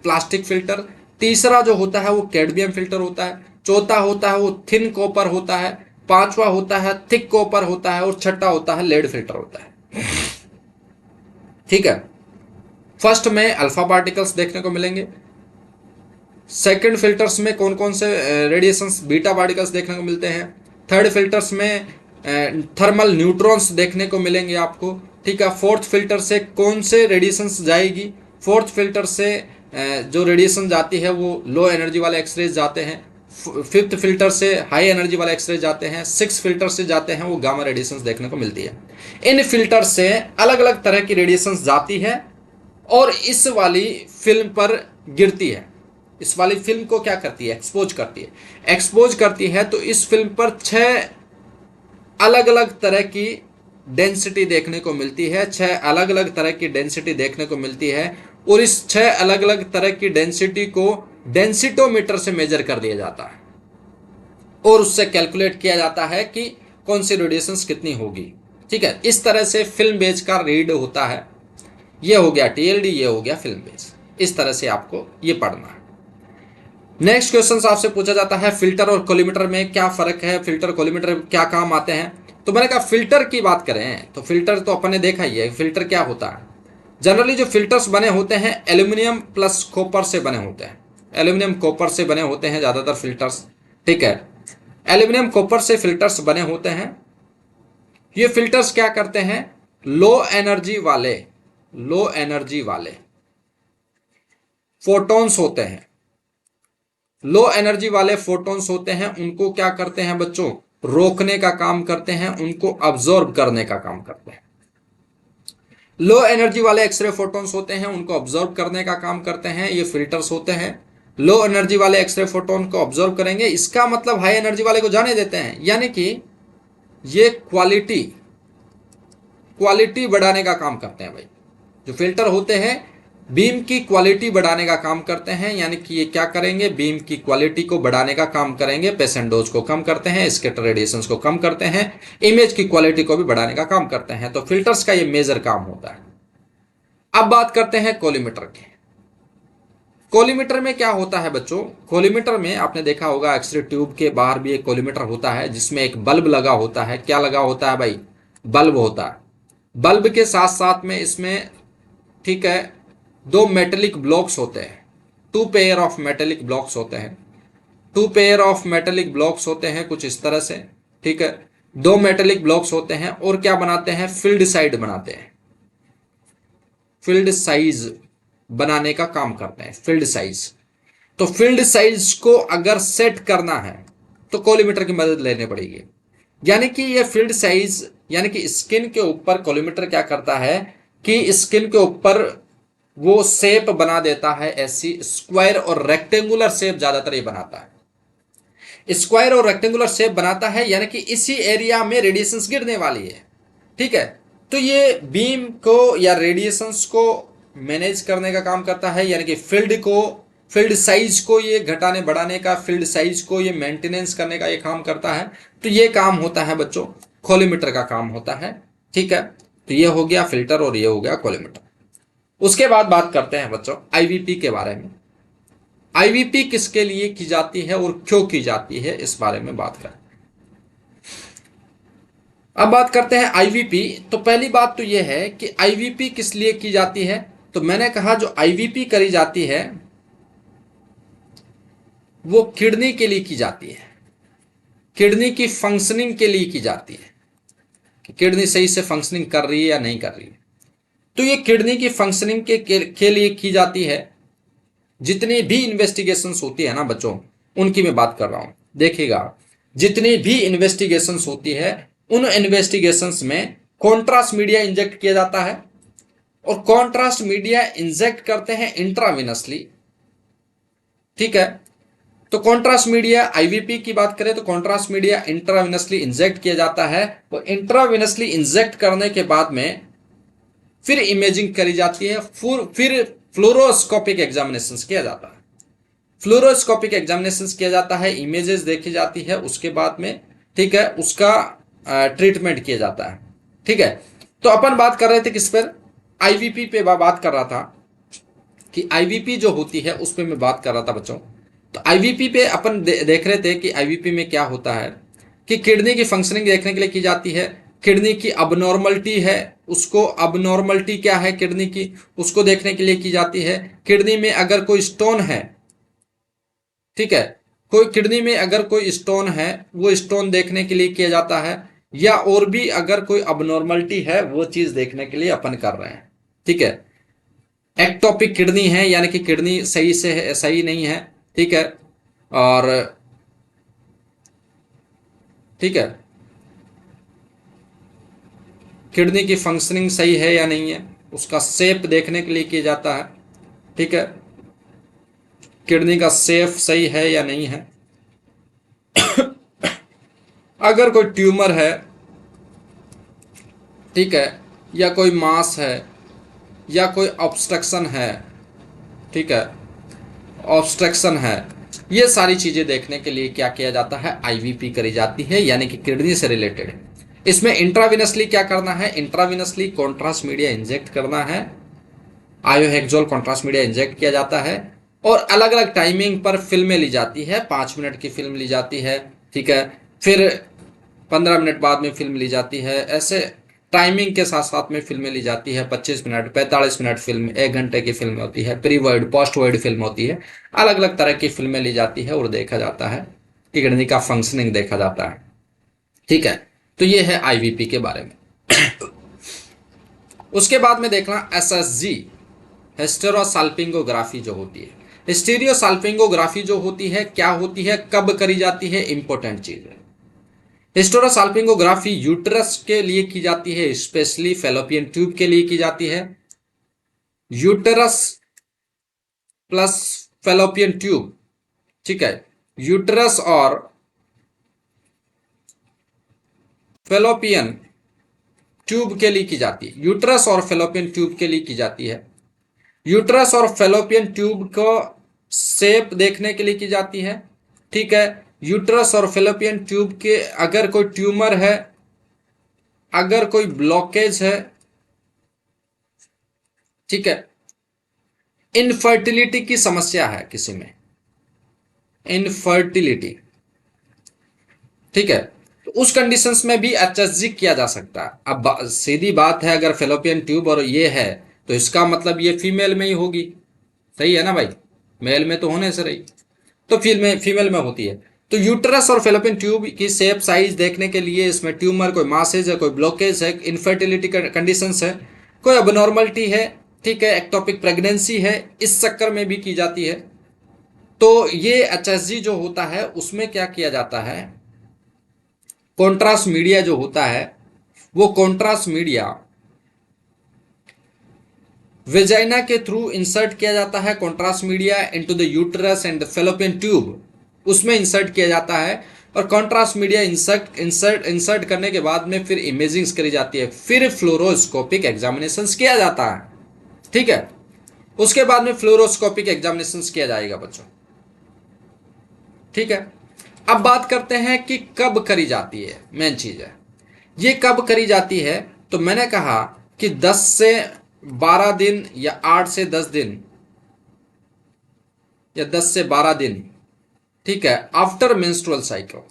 प्लास्टिक फिल्टर, तीसरा जो होता है वो कैडमियम फिल्टर होता है, चौथा होता है वो थिन कॉपर होता है, पांचवा होता है थिक कॉपर होता है, और छठा होता है लेड फिल्टर होता है, ठीक है। फर्स्ट में अल्फा पार्टिकल्स देखने को मिलेंगे, सेकंड फिल्टर्स में कौन कौन से रेडिएशंस बीटा पार्टिकल्स देखने को मिलते हैं, थर्ड फिल्टर्स में थर्मल न्यूट्रॉन्स देखने को मिलेंगे आपको, ठीक है। फोर्थ फिल्टर से कौन से रेडिएशंस जाएगी, फोर्थ फिल्टर से जो रेडिएशन जाती है वो लो एनर्जी वाले एक्सरेज जाते हैं, फिफ्थ फिल्टर से हाई एनर्जी वाले एक्सरेज जाते हैं, सिक्स फिल्टर से जाते हैं वो गामा रेडिएशंस देखने को मिलती है। इन फिल्टर से अलग अलग तरह की रेडिएशंस जाती है और इस वाली फिल्म पर गिरती है। इस वाली फिल्म को क्या करती है, एक्सपोज करती है। एक्सपोज करती है तो इस फिल्म पर 6 अलग अलग तरह की डेंसिटी देखने को मिलती है, 6 अलग अलग तरह की डेंसिटी देखने को मिलती है, और इस 6 अलग अलग तरह की डेंसिटी को डेंसिटोमीटर से मेजर कर दिया जाता है और उससे कैलकुलेट किया जाता है कि कौन सी रेडिएशंस कितनी होगी, ठीक है। इस तरह से फिल्म बेज का रीड होता है। ये हो गया टीएलडी, ये हो गया फिल्म बेज। इस तरह से आपको ये पढ़ना है। नेक्स्ट क्वेश्चन आपसे पूछा जाता है फिल्टर और कोलिमेटर में क्या फर्क है, फिल्टर कोलिमेटर क्या काम आते हैं। तो मैंने कहा फिल्टर की बात करें तो फिल्टर तो अपन ने देखा ही है, फिल्टर क्या होता है। जनरली जो फिल्टर्स बने होते हैं एल्यूमिनियम प्लस कॉपर से बने होते हैं, एल्यूमिनियम कॉपर से बने होते हैं ज्यादातर फिल्टर्स, ठीक है। एल्यूमिनियम कॉपर से फिल्टर्स बने होते हैं। ये फिल्टर्स क्या करते हैं, लो एनर्जी वाले फोटॉन्स होते हैं, लो एनर्जी वाले फोटॉन्स होते हैं, उनको क्या करते हैं बच्चों, रोकने का काम करते हैं, उनको अब्जॉर्ब करने का काम करते हैं। लो एनर्जी वाले एक्सरे फोटॉन्स होते हैं, उनको ऑब्जर्व करने का काम करते हैं, ये फिल्टर्स होते हैं। लो एनर्जी वाले एक्सरे फोटोन को ऑब्जर्व करेंगे, इसका मतलब हाई एनर्जी वाले को जाने देते हैं, यानी कि ये क्वालिटी बढ़ाने का काम करते हैं भाई। जो फिल्टर होते हैं बीम की क्वालिटी बढ़ाने का काम करते हैं, यानी कि ये क्या करेंगे, बीम की क्वालिटी को बढ़ाने का काम करेंगे, पेसेंट डोज को कम करते हैं, स्कैटर रेडिएशंस को कम करते हैं, इमेज की क्वालिटी को भी बढ़ाने का काम करते हैं। तो फिल्टर्स का ये मेजर काम होता है। अब बात करते हैं कोलिमेटर की। कोलिमेटर में क्या होता है बच्चों, कोलिमेटर में आपने देखा होगा एक्सरे ट्यूब के बाहर भी एक कोलिमेटर होता है जिसमें एक बल्ब लगा होता है। क्या लगा होता है भाई, बल्ब होता है। बल्ब के साथ साथ में इसमें, ठीक है, 2 मेटेलिक ब्लॉक्स होते हैं, 2 पेयर ऑफ मेटेलिक ब्लॉक्स होते हैं, 2 पेयर ऑफ मेटेलिक ब्लॉक्स होते हैं कुछ इस तरह से, ठीक है। 2 मेटेलिक ब्लॉक्स होते हैं और क्या बनाते हैं, फील्ड साइड बनाते हैं, फील्ड साइज बनाने का काम करते हैं, फील्ड साइज। तो फील्ड साइज को अगर सेट करना है तो कोलिमेटर की मदद लेनी पड़ेगी। यानी कि ये फील्ड साइज, यानी कि स्किन के ऊपर कोलिमेटर क्या करता है कि स्किन के ऊपर वो शेप बना देता है, ऐसी स्क्वायर और रेक्टेंगुलर शेप ज्यादातर ये बनाता है, स्क्वायर और रेक्टेंगुलर शेप बनाता है, यानी कि इसी एरिया में रेडिएशंस गिरने वाली है, ठीक है। तो ये बीम को या रेडिएशंस को मैनेज करने का काम करता है, यानी कि फील्ड साइज को ये घटाने बढ़ाने का, फील्ड साइज को ये मेंटेनेंस करने का ये काम करता है। तो ये काम होता है बच्चों कोलिमेटर का काम होता है, ठीक है। तो ये हो गया फिल्टर और ये हो गया कोलिमेटर। उसके बाद बात करते हैं बच्चों आईवीपी के बारे में। आईवीपी किसके लिए की जाती है और क्यों की जाती है, इस बारे में बात करें। अब बात करते हैं आईवीपी। तो पहली बात तो यह है कि आईवीपी किस लिए की जाती है। तो मैंने कहा जो आईवीपी करी जाती है वो किडनी के लिए की जाती है, किडनी की फंक्शनिंग के लिए की जाती है कि किडनी सही से फंक्शनिंग कर रही है या नहीं कर रही है। तो ये किडनी की फंक्शनिंग के लिए की जाती है। जितनी भी इन्वेस्टिगेशंस होती है ना बच्चों, उनकी मैं बात कर रहा हूं, देखिएगा। जितनी भी इन्वेस्टिगेशंस होती है उन इन्वेस्टिगेशंस में कॉन्ट्रास्ट मीडिया इंजेक्ट किया जाता है, और कॉन्ट्रास्ट मीडिया इंजेक्ट करते हैं इंट्राविनसली, ठीक है। तो कॉन्ट्रास्ट मीडिया आईवीपी की बात करें तो कॉन्ट्रास्ट मीडिया इंट्राविनसली इंजेक्ट किया जाता है। वो इंट्राविनसली इंजेक्ट करने के बाद में फिर इमेजिंग करी जाती है, फिर फ्लोरोस्कोपिक एग्जामिनेशन किया जाता है। फ्लोरोस्कोपिक एग्जामिनेशन किया जाता है, इमेजेस देखी जाती है, उसके बाद में ठीक है उसका ट्रीटमेंट किया जाता है। ठीक है, तो अपन बात कर रहे थे किस पर, आईवीपी पे बात कर रहा था कि आईवीपी जो होती है उस पर मैं बात कर रहा था बच्चों। तो आईवीपी पे अपन देख रहे थे कि आईवीपी में क्या होता है कि किडनी की फंक्शनिंग देखने के लिए की जाती है। किडनी की अबनॉर्मलिटी है, उसको अबनॉर्मलिटी क्या है किडनी की, उसको देखने के लिए की जाती है। किडनी में अगर कोई स्टोन है, ठीक है, कोई किडनी में अगर कोई स्टोन है वो स्टोन देखने के लिए किया जाता है, या और भी अगर कोई अबनॉर्मलिटी है वो चीज देखने के लिए अपन कर रहे हैं। ठीक है, एक्टोपिक किडनी है यानी कि किडनी सही से है, सही नहीं है। ठीक है, और ठीक है, किडनी की फंक्शनिंग सही है या नहीं है उसका शेप देखने के लिए किया जाता है। ठीक है, किडनी का शेप सही है या नहीं है। अगर कोई ट्यूमर है, ठीक है, या कोई मास है, या कोई ऑब्स्ट्रक्शन है, ठीक है, ऑब्स्ट्रक्शन है, ये सारी चीजें देखने के लिए क्या किया जाता है, आईवीपी करी जाती है, यानी कि किडनी से रिलेटेड। इसमें इंट्राविनसली क्या करना है, इंट्राविनसली कॉन्ट्रास्ट मीडिया इंजेक्ट करना है, आयोहेक्सोल कॉन्ट्रास्ट मीडिया इंजेक्ट किया जाता है, और अलग अलग टाइमिंग पर फिल्में ली जाती है। 5 मिनट की फिल्म ली जाती है, ठीक है, फिर 15 मिनट बाद में फिल्म ली जाती है, ऐसे टाइमिंग के साथ साथ में फिल्में ली जाती है। 25 मिनट, 45 मिनट फिल्म, 1 घंटे की फिल्म होती है, pre word post word film होती है, अलग अलग तरह की फिल्में ली जाती है और देखा जाता है, किडनी का फंक्शनिंग देखा जाता है। ठीक है, तो ये है आईवीपी के बारे में। उसके बाद में देखना एसएसजी, हिस्टेरोसाल्पिंगोग्राफी जो होती है। हिस्टेरियोसाल्पिंगोग्राफी जो होती है क्या होती है, कब करी जाती है, इंपॉर्टेंट चीज है। हिस्टेरोसाल्पिंगोग्राफी यूटरस के लिए की जाती है, स्पेशली फेलोपियन ट्यूब के लिए की जाती है। यूटरस प्लस फेलोपियन ट्यूब, ठीक है, यूटरस और फेलोपियन ट्यूब के लिए की जाती है, यूटरस और फेलोपियन ट्यूब के लिए की जाती है। यूटरस और फेलोपियन ट्यूब को शेप देखने के लिए की जाती है। ठीक है, यूटरस और फेलोपियन ट्यूब के अगर कोई ट्यूमर है, अगर कोई ब्लॉकेज है, ठीक है, इनफर्टिलिटी की समस्या है किसी में, इनफर्टिलिटी, ठीक है, तो उस कंडीशंस में भी एचएसजी किया जा सकता है। अब सीधी बात है, अगर फेलोपियन ट्यूब और ये है तो इसका मतलब ये फीमेल में ही होगी, सही है ना भाई, मेल में तो होने से रही, तो फीमेल में होती है। तो यूटरस और फेलोपियन ट्यूब की शेप साइज देखने के लिए इसमें ट्यूमर, कोई मासेज है, कोई ब्लॉकेज है, इनफर्टिलिटी कंडीशंस है, कोई अबनॉर्मलिटी है, ठीक है, एक्टोपिक प्रेगनेंसी है, इस चक्कर में भी की जाती है। तो ये एचएसजी जो होता है उसमें क्या किया जाता है, कॉन्ट्रास्ट मीडिया जो होता है वो कॉन्ट्रास्ट मीडिया वेजाइना के थ्रू इंसर्ट किया जाता है। Contrast media into the uterus and fallopian tube, उसमें इंसर्ट किया जाता है, और कॉन्ट्रास्ट मीडिया इंसर्ट करने के बाद में फिर इमेजिंग करी जाती है, फिर फ्लोरोस्कोपिक एग्जामिनेशन किया जाता है। ठीक है, उसके बाद में फ्लोरोस्कोपिक एग्जामिनेशन किया जाएगा बच्चों। ठीक है, अब बात करते हैं कि कब करी जाती है, मेन चीज है ये कब करी जाती है। तो मैंने कहा कि 10 से 12 दिन या 8 से 10 दिन या 10 से 12 दिन, ठीक है, after menstrual cycle,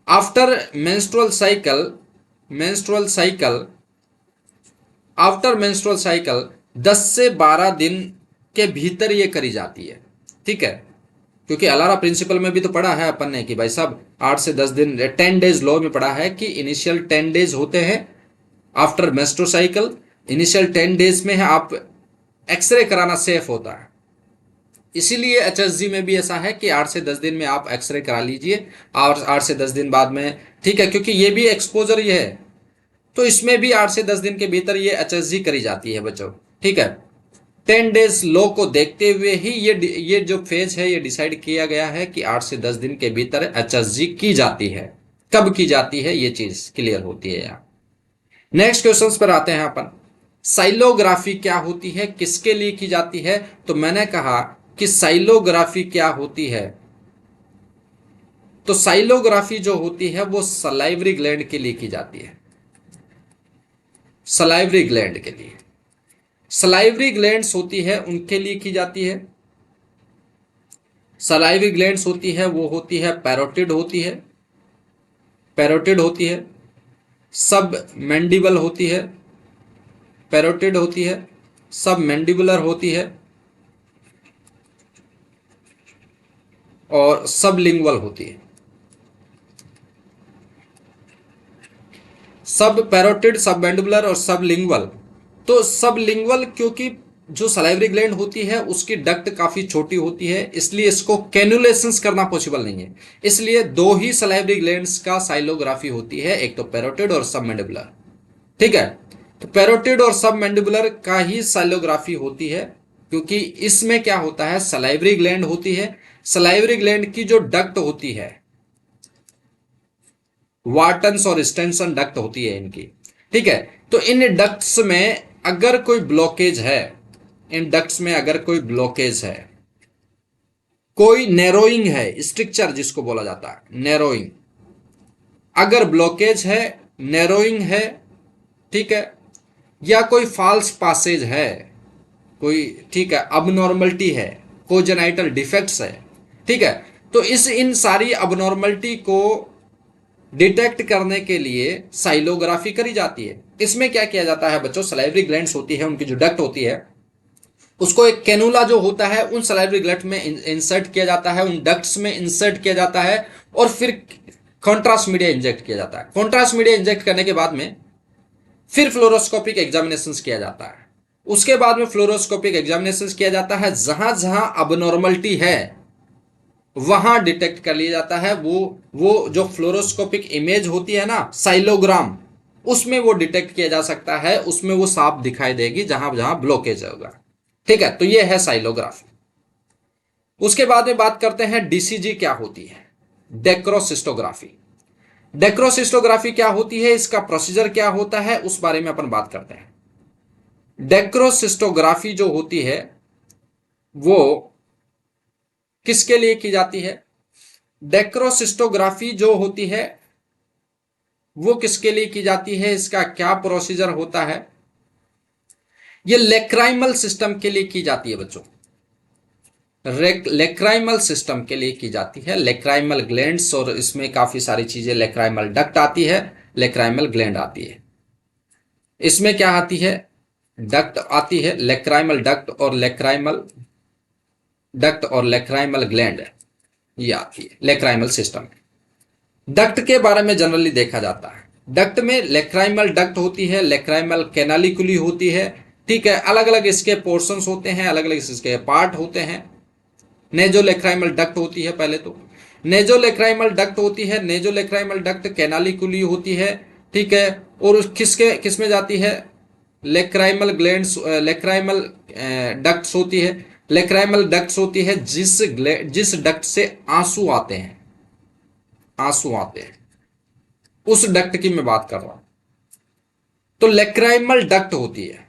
after menstrual cycle, menstrual cycle, after menstrual cycle 10 से 12 दिन के भीतर ये करी जाती है। ठीक है, क्योंकि अलारा प्रिंसिपल में भी तो पढ़ा है अपन ने कि भाई साहब 8 से 10 दिन, 10 डेज लॉ में पढ़ा है कि इनिशियल 10 डेज होते हैं after menstrual cycle, initial 10 days में है आप एक्सरे कराना सेफ होता है। इसीलिए एचएसजी में भी ऐसा है कि 8 से 10 दिन में आप एक्सरे करा लीजिए, और 8 से 10 दिन बाद में, ठीक है, क्योंकि ये भी एक्सपोजर ये है, तो इसमें भी 8 से 10 दिन के भीतर ये एचएसजी करी जाती है बच्चों। ठीक है, 10 डेज लॉ को देखते हुए ही ये जो फेज है ये डिसाइड किया गया है कि 8 से 10 दिन के भीतर एचएसजी की जाती है। कब की जाती है ये चीज क्लियर होती है यहाँ। नेक्स्ट क्वेश्चंस पर आते हैं अपन। साइलोग्राफी क्या होती है, किसके लिए की जाती है। तो मैंने कहा कि साइलोग्राफी क्या होती है, तो साइलोग्राफी जो होती है वो सलाइवरी ग्लैंड के लिए की जाती है। सलाइवरी ग्लैंड के लिए, सलाइवरी ग्लैंड्स होती है उनके लिए की जाती है। सलाइवरी ग्लैंड्स होती है वो होती है पैरोटिड होती है, पैरोटिड होती है, सब मैंडिबल होती है, पैरोटिड होती है, सब मैंडिबुलर होती है और सब लिंगुअल होती है। सब पैरोटिड, सब मैंडिबुलर और सब लिंगुअल। तो सब लिंगुअल क्योंकि जो सलाइवरी ग्लैंड होती है उसकी डक्ट काफी छोटी होती है, इसलिए इसको कैनुलेशंस करना पॉसिबल नहीं है। इसलिए दो ही सलाइवरी ग्लैंड्स का साइलोग्राफी होती है, एक तो पैरोटिड और सब मैंडिबुलर। ठीक है, तो पैरोटिड और सब मैंडिबुलर का ही साइलोग्राफी होती है, क्योंकि इसमें क्या होता है, सलाइवरी ग्लैंड होती है, सलाइवरी ग्लैंड की जो डक्ट होती है, वार्टन्स और स्टेंसन डक्ट होती है इनकी। ठीक है, तो इन डक्ट्स में अगर कोई ब्लॉकेज है, इन डक्ट्स में अगर कोई ब्लॉकेज है, कोई नैरोइंग है, स्ट्रक्चर जिसको बोला जाता है नैरोइंग, अगर ब्लॉकेज है, नैरोइंग है, ठीक है, या कोई फॉल्स पासेज है, कोई, ठीक है, अबनॉर्मलिटी है, कोजेनाइटल डिफेक्ट्स है, ठीक है, तो इन सारी अबनॉर्मलिटी को डिटेक्ट करने के लिए साइलोग्राफी करी जाती है। इसमें क्या किया जाता है बच्चों, सलाइवरी ग्लैंड्स होती है, उनकी जो डक्ट होती है उसको एक कैनुला जो होता है उन सलाइवरी ग्लैंड में इंसर्ट किया जाता है, उन डक्ट्स में इंसर्ट किया जाता है और फिर कॉन्ट्रास्ट मीडिया इंजेक्ट किया जाता है। कॉन्ट्रास्ट मीडिया इंजेक्ट करने के बाद में फिर फ्लोरोस्कोपिक एग्जामिनेशन किया जाता है। उसके बाद में फ्लोरोस्कोपिक एग्जामिनेशन किया जाता है, जहां जहां अबनॉर्मलिटी है वहां डिटेक्ट कर लिया जाता है। वो जो फ्लोरोस्कोपिक इमेज होती है ना, साइलोग्राम, उसमें वो डिटेक्ट किया जा सकता है, उसमें वो साफ दिखाई देगी जहां जहां ब्लॉकेज होगा। ठीक है, तो ये है साइलोग्राफी। उसके बाद में बात करते हैं डीसीजी क्या होती है, डेक्रोसिस्टोग्राफी। डेक्रोसिस्टोग्राफी क्या होती है, इसका प्रोसीजर क्या होता है, उस बारे में अपन बात करते हैं। डेक्रोसिस्टोग्राफी जो होती है वो किसके लिए की जाती है, डेक्रोसिस्टोग्राफी जो होती है वो किसके लिए की जाती है, इसका क्या प्रोसीजर होता है, ये लेक्राइमल सिस्टम के लिए की जाती है बच्चों। लेक्राइमल सिस्टम के लिए की जाती है, लेक्राइमल ग्लैंड्स, और इसमें काफी सारी चीजें, लेक्राइमल डक्ट आती है, लेक्राइमल ग्लैंड आती है। इसमें क्या आती है, डक्ट आती है, लेक्राइमल डक्ट और लेक्राइमल डक्ट और लेक्राइमल ग्लैंड, ये आती है लेक्राइमल सिस्टम। डक्ट के बारे में जनरली देखा जाता है, डक्ट में लेक्राइमल डक्ट होती है, लेक्राइमल कैनालिकुली होती है, ठीक है, अलग अलग इसके पोर्शंस होते हैं, अलग अलग इसके पार्ट होते हैं। नेजोलेक्राइमल डक्ट होती है, पहले तो नेजोलेक्राइमल डक्ट होती है, नेजोलेक्राइमल डक्ट कैनालिकुली होती है, ठीक है, और किस में जाती है, लेक्राइमल ग्लैंड्स, लेक्राइमल डक्ट्स होती है, लेक्राइमल डक्ट्स होती है जिस डक्ट से आंसू आते हैं, आंसू आते हैं, उस डक्ट की मैं बात कर रहा हूं, तो लेक्राइमल डक्ट होती है।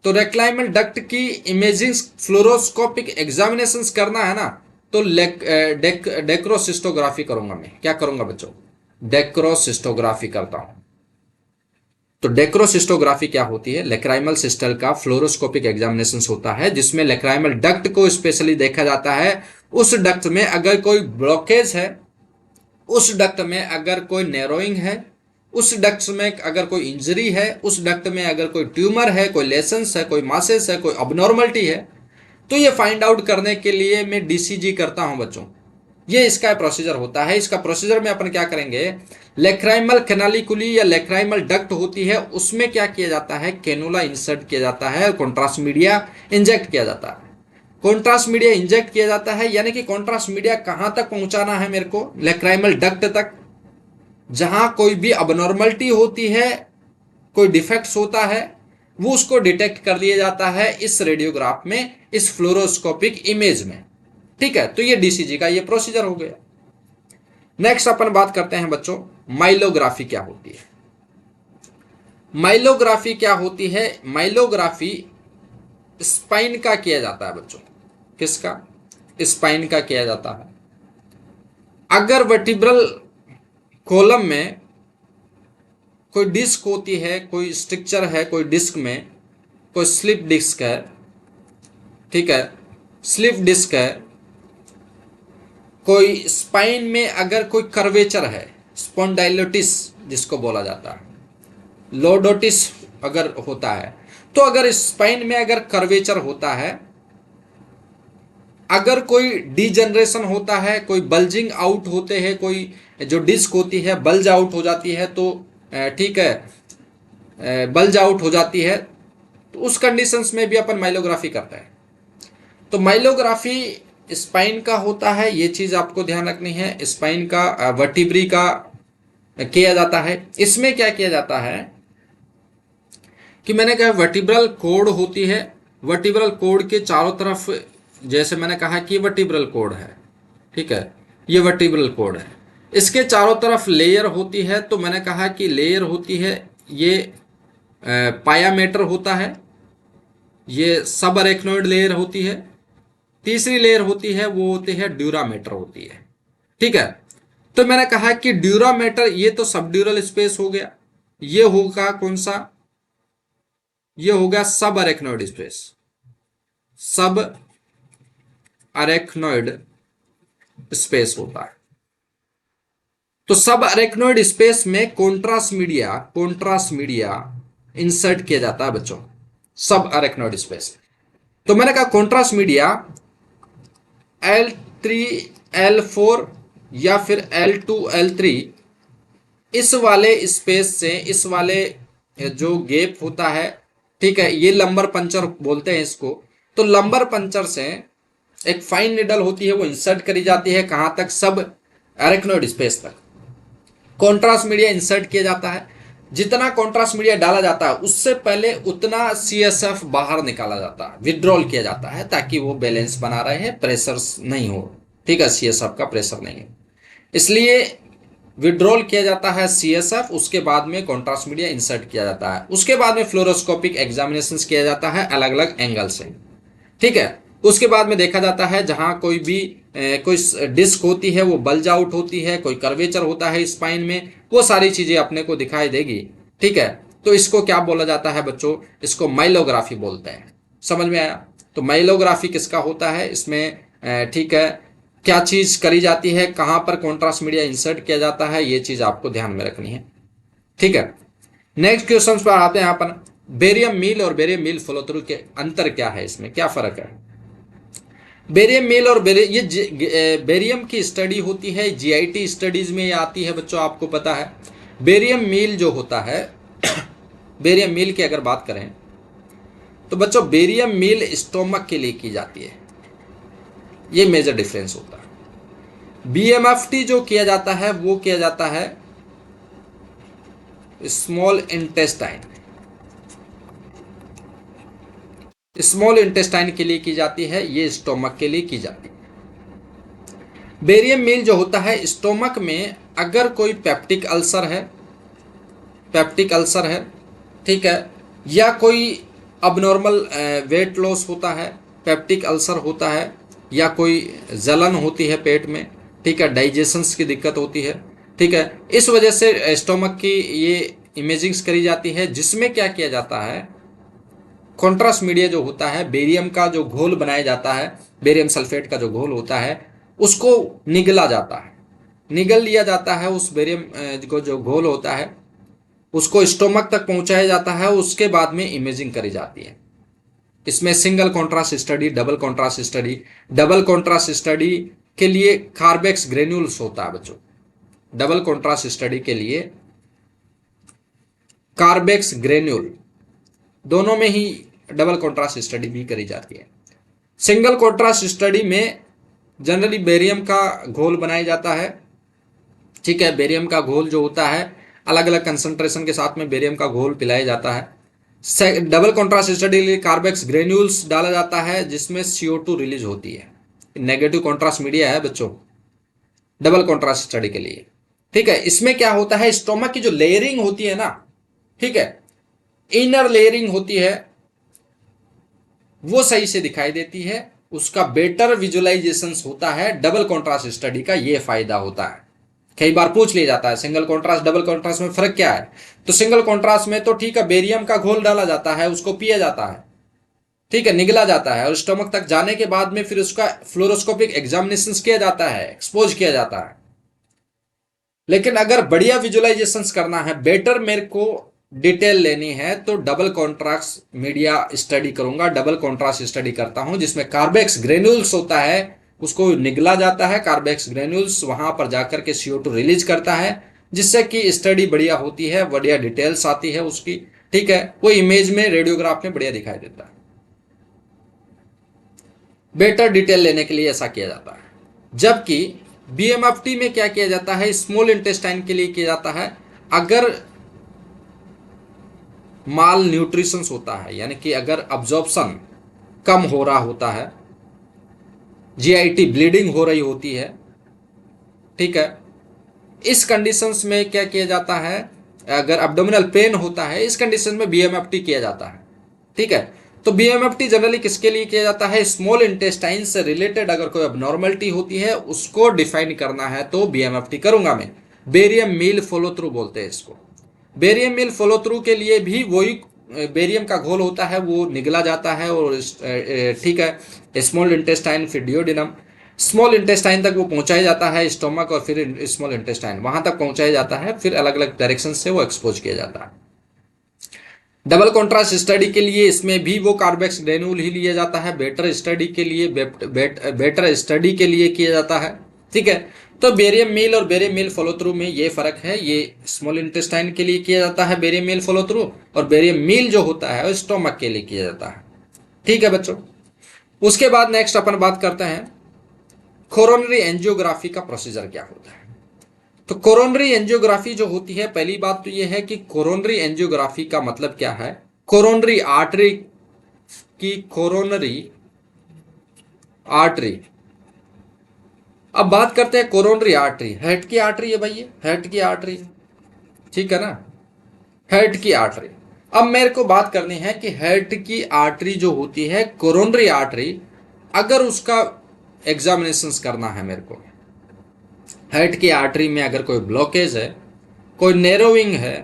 तो लेक्राइमल डक्ट की इमेजिंग फ्लोरोस्कोपिक एग्जामिनेशन करना है ना, तो डेक्रोसिस्टोग्राफी करूंगा मैं, क्या करूंगा बच्चों, डेक्रोसिस्टोग्राफी करता हूं। तो डेक्रोसिस्टोग्राफी क्या होती है, लेक्राइमल सिस्टल का फ्लोरोस्कोपिक एग्जामिनेशन होता है, जिसमें लेक्राइमल डक्ट को स्पेशली देखा जाता है। उस डक्ट में अगर कोई ब्लॉकेज है, उस डक्ट में अगर कोई नैरोइंग है, उस डक्ट में अगर कोई इंजरी है, उस डक्ट में अगर कोई ट्यूमर है, कोई लेशंस है, कोई मासेस है, कोई अबनॉर्मलिटी है, तो ये फाइंड आउट करने के लिए मैं डीसीजी करता हूं बच्चों। ये इसका प्रोसीजर होता है। इसका प्रोसीजर में अपन क्या करेंगे, लेक्राइमल कैनालिकुली या लेक्राइमल डक्ट होती है, उसमें क्या किया जाता है, कैनुला इंसर्ट किया जाता है, कॉन्ट्रास्ट मीडिया इंजेक्ट किया जाता है। कॉन्ट्रास्ट मीडिया इंजेक्ट किया जाता है, यानी कि कॉन्ट्रास्ट मीडिया कहां तक पहुंचाना है मेरे को, लेक्राइमल डक्ट तक, जहां कोई भी अबनॉर्मलिटी होती है, कोई डिफेक्ट्स होता है, वो उसको डिटेक्ट कर लिया जाता है इस रेडियोग्राफ में, इस फ्लोरोस्कोपिक इमेज में। ठीक है, तो ये डीसीजी का ये प्रोसीजर हो गया। नेक्स्ट अपन बात करते हैं बच्चों, माइलोग्राफी क्या होती है। माइलोग्राफी क्या होती है, माइलोग्राफी स्पाइन का किया जाता है बच्चों। किसका, स्पाइन का किया जाता है। अगर वर्टिब्रल कॉलम में कोई डिस्क होती है, कोई स्ट्रक्चर है, कोई डिस्क में कोई स्लिप डिस्क है, ठीक है, स्लिप डिस्क है, कोई स्पाइन में अगर कोई कर्वेचर है, स्पॉन्डाइलोटिस जिसको बोला जाता है, लोडोटिस अगर होता है, तो अगर स्पाइन में अगर कर्वेचर होता है, अगर कोई डीजनरेशन होता है, कोई बल्जिंग आउट होते हैं, कोई जो डिस्क होती है बल्ज आउट हो जाती है, तो ठीक है, बल्ज आउट हो जाती है, तो उस कंडीशंस में भी अपन माइलोग्राफी करते हैं। तो माइलोग्राफी स्पाइन का होता है, ये चीज आपको ध्यान रखनी है। स्पाइन का वर्टिब्री का किया जाता है। इसमें क्या किया जाता है कि मैंने कहा वर्टिब्रल कोड होती है, वर्टिब्रल कोड के चारों तरफ, जैसे मैंने कहा कि वर्टिब्रल कोड है, ठीक है, ये वर्टिब्रल कोड है, इसके चारों तरफ लेयर होती है। तो मैंने कहा कि लेयर होती है, ये पायामेटर होता है, ये सब अरेक्नोइड लेयर होती है। तीसरी लेयर होती है वो होती है ड्यूरामेटर होती है, ठीक है। तो मैंने कहा कि ड्यूरामेटर, ये तो सबड्यूरल स्पेस हो गया, ये होगा कौन सा, ये होगा सब अरेक्नोइड स्पेस, सब अरेक्नोइड स्पेस होता है। तो सब अरेक्नोइड स्पेस में कॉन्ट्रास्ट मीडिया इंसर्ट किया जाता है बच्चों, सब अरेक्नोइड स्पेस। तो मैंने कहा कॉन्ट्रास्ट मीडिया L3 L4 या फिर L2 L3, इस वाले स्पेस से, इस वाले जो गैप होता है, ठीक है, ये लंबर पंचर बोलते हैं इसको। तो लंबर पंचर से एक फाइन निडल होती है, वो इंसर्ट करी जाती है, कहां तक, सब अरेक्नोइड स्पेस तक। कॉन्ट्रास्ट मीडिया इंसर्ट किया जाता है, जितना कॉन्ट्रास्ट मीडिया डाला जाता है उससे पहले उतना CSF बाहर निकाला जाता है, विड्रॉल किया जाता है, ताकि वो बैलेंस बना रहे, प्रेशर नहीं हो, ठीक है, CSF का प्रेशर नहीं है, इसलिए विड्रॉल किया जाता है CSF। उसके बाद में कॉन्ट्रास्ट मीडिया इंसर्ट किया जाता है, उसके बाद में फ्लोरोस्कोपिक एग्जामिनेशन किया जाता है अलग अलग एंगल से, ठीक है। उसके बाद में देखा जाता है जहां कोई भी कोई डिस्क होती है वो बल्ज आउट होती है, कोई कर्वेचर होता है स्पाइन में, वो सारी चीजें अपने को दिखाई देगी, ठीक है। तो इसको क्या बोला जाता है बच्चों, इसको माइलोग्राफी बोलते हैं। समझ में आया? तो माइलोग्राफी किसका होता है इसमें, ठीक है, क्या चीज करी जाती है, कहां पर कॉन्ट्रास्ट मीडिया इंसर्ट किया जाता है, ये चीज आपको ध्यान में रखनी है, ठीक है। नेक्स्ट क्वेश्चन पर आते हैं यहाँ पर, बेरियम मील और बेरियम मील फॉलो थ्रू के अंतर क्या है, इसमें क्या फर्क है। बेरियम मील और बेरियम की स्टडी होती है, GIT स्टडीज में ये आती है बच्चों, आपको पता है। बेरियम मील जो होता है बेरियम मील की अगर बात करें तो बच्चों बेरियम मील स्टोमक के लिए की जाती है, ये मेजर डिफरेंस होता है। BMFT जो किया जाता है वो किया जाता है स्मॉल इंटेस्टाइन, स्मॉल इंटेस्टाइन के लिए की जाती है, ये स्टोमक के लिए की जाती है। बेरियम मील जो होता है स्टोमक में अगर कोई पेप्टिक अल्सर है, पेप्टिक अल्सर है, ठीक है, या कोई अबनॉर्मल वेट लॉस होता है, पेप्टिक अल्सर होता है, या कोई जलन होती है पेट में, ठीक है, डाइजेशंस की दिक्कत होती है, ठीक है, इस वजह से स्टोमक की ये इमेजिंग्स करी जाती है, जिसमें क्या किया जाता है, कॉन्ट्रास्ट मीडिया जो होता है, बेरियम का जो घोल बनाया जाता है, बेरियम सल्फेट का जो घोल होता है उसको निगला जाता है, निगल लिया जाता है, उस बेरियम को जो घोल होता है उसको स्टोमक तक पहुंचाया जाता है, उसके बाद में इमेजिंग करी जाती है। इसमें single contrast study, double contrast study, double contrast study के लिए कार्बेक्स ग्रेन्यूल्स होता है बच्चों, डबल कॉन्ट्रास्ट स्टडी के लिए कार्बेक्स ग्रेन्यूल, दोनों में ही डबल कॉन्ट्रास्ट स्टडी भी करी जाती है। सिंगल कॉन्ट्रास्ट स्टडी में जनरली बेरियम का घोल बनाया जाता है, ठीक है, बेरियम का घोल जो होता है अलग अलग कंसंट्रेशन के साथ में बेरियम का घोल पिलाया जाता है। डबल कॉन्ट्रास्ट स्टडी के लिए कार्बेक्स ग्रेन्यूल्स डाला जाता है, जिसमें CO2 रिलीज होती है। नेगेटिव कॉन्ट्रास्ट मीडिया है बच्चों डबल कॉन्ट्रास्ट स्टडी के लिए, ठीक है। इसमें क्या होता है, स्टोमक की जो लेयरिंग होती है ना, ठीक है, इनर लेयरिंग होती है, वो सही से दिखाई देती है, उसका बेटर विजुअलाइजेशंस होता है डबल कॉन्ट्रास्ट स्टडी का। ये फायदा होता है। कई बार पूछ लिया जाता है सिंगल कॉन्ट्रास्ट डबल कॉन्ट्रास्ट में फर्क क्या है। तो सिंगल कॉन्ट्रास्ट में तो ठीक है, बेरियम का घोल डाला जाता है, उसको पिया जाता है, ठीक है, निगला जाता है और स्टमक तक जाने के बाद में फिर उसका फ्लोरोस्कोपिक एग्जामिनेशन किया जाता है, एक्सपोज किया जाता है। लेकिन अगर बढ़िया विजुअलाइजेशंस करना है, बेटर मेरे को डिटेल लेनी है, तो डबल कॉन्ट्रास्ट मीडिया स्टडी करूंगा। डबल कॉन्ट्रास्ट स्टडी करता हूं जिसमें कार्बेक्स ग्रेन्यूल्स होता है, उसको निगला जाता है। कार्बेक्स ग्रेन्यूल्स वहां पर जाकर के CO2 रिलीज करता है, जिससे कि स्टडी बढ़िया होती है, बढ़िया डिटेल्स आती है उसकी, ठीक है। वो इमेज में रेडियोग्राफ में बढ़िया दिखाई देता है। बेटर डिटेल लेने के लिए ऐसा किया जाता है। जबकि BMFT में क्या किया जाता है, स्मॉल इंटेस्टाइन के लिए किया जाता है। अगर माल न्यूट्रिशन होता है, यानी कि अगर अब्जॉर्प्शन कम हो रहा होता है, GIT ब्लीडिंग हो रही होती है, ठीक है, इस कंडीशंस में क्या किया जाता है, अगर एब्डोमिनल पेन होता है, इस कंडीशन में BMFT किया जाता है, ठीक है। तो BMFT जनरली किसके लिए किया जाता है, स्मॉल इंटेस्टाइन से रिलेटेड अगर कोई अबनॉर्मलिटी होती है उसको डिफाइन करना है तो BMFT करूंगा मैं। बेरियम मील फॉलो थ्रू बोलते हैं इसको। बेरियम मील फॉलो थ्रू के लिए भी वही बेरियम का घोल होता है, वो निगला जाता है और ठीक है, स्मॉल इंटेस्टाइन फिर डियोडिनम, स्मॉल इंटेस्टाइन तक वो पहुंचाया जाता है, स्टोमक और फिर स्मॉल इंटेस्टाइन वहां तक पहुंचाया जाता है, फिर अलग अलग डायरेक्शन से वो एक्सपोज किया जाता है। डबल कॉन्ट्रास्ट स्टडी के लिए इसमें भी वो कार्बेक्स ग्रेन्यूल ही लिया जाता है। बेटर स्टडी के लिए बेटर स्टडी के लिए किया जाता है, ठीक है। तो बेरियम मील और बेरियम मील फॉलो थ्रू में ये फर्क है। ये स्मॉल इंटेस्टाइन के लिए किया जाता है बेरियम मील फॉलो थ्रू, और बेरियम मील जो होता है वो स्टोमक के लिए किया जाता है, ठीक है बच्चों। उसके बाद नेक्स्ट अपन बात करते हैं कोरोनरी एंजियोग्राफी का प्रोसीजर क्या होता है। तो कोरोनरी एंजियोग्राफी जो होती है, पहली बात तो यह है कि कोरोनरी एंजियोग्राफी का मतलब क्या है। कोरोनरी आर्टरी की कोरोनरी आर्टरी, अब बात करते हैं कोरोनरी आर्टरी। हार्ट की आर्टरी है भाई, ये हार्ट की आर्टरी है, ठीक है ना, हार्ट की आर्टरी। अब मेरे को बात करनी है कि हार्ट की आर्टरी जो होती है कोरोनरी आर्टरी, अगर उसका एग्जामिनेशन करना है मेरे को, हार्ट की आर्टरी में अगर कोई ब्लॉकेज है, कोई नैरोइंग है,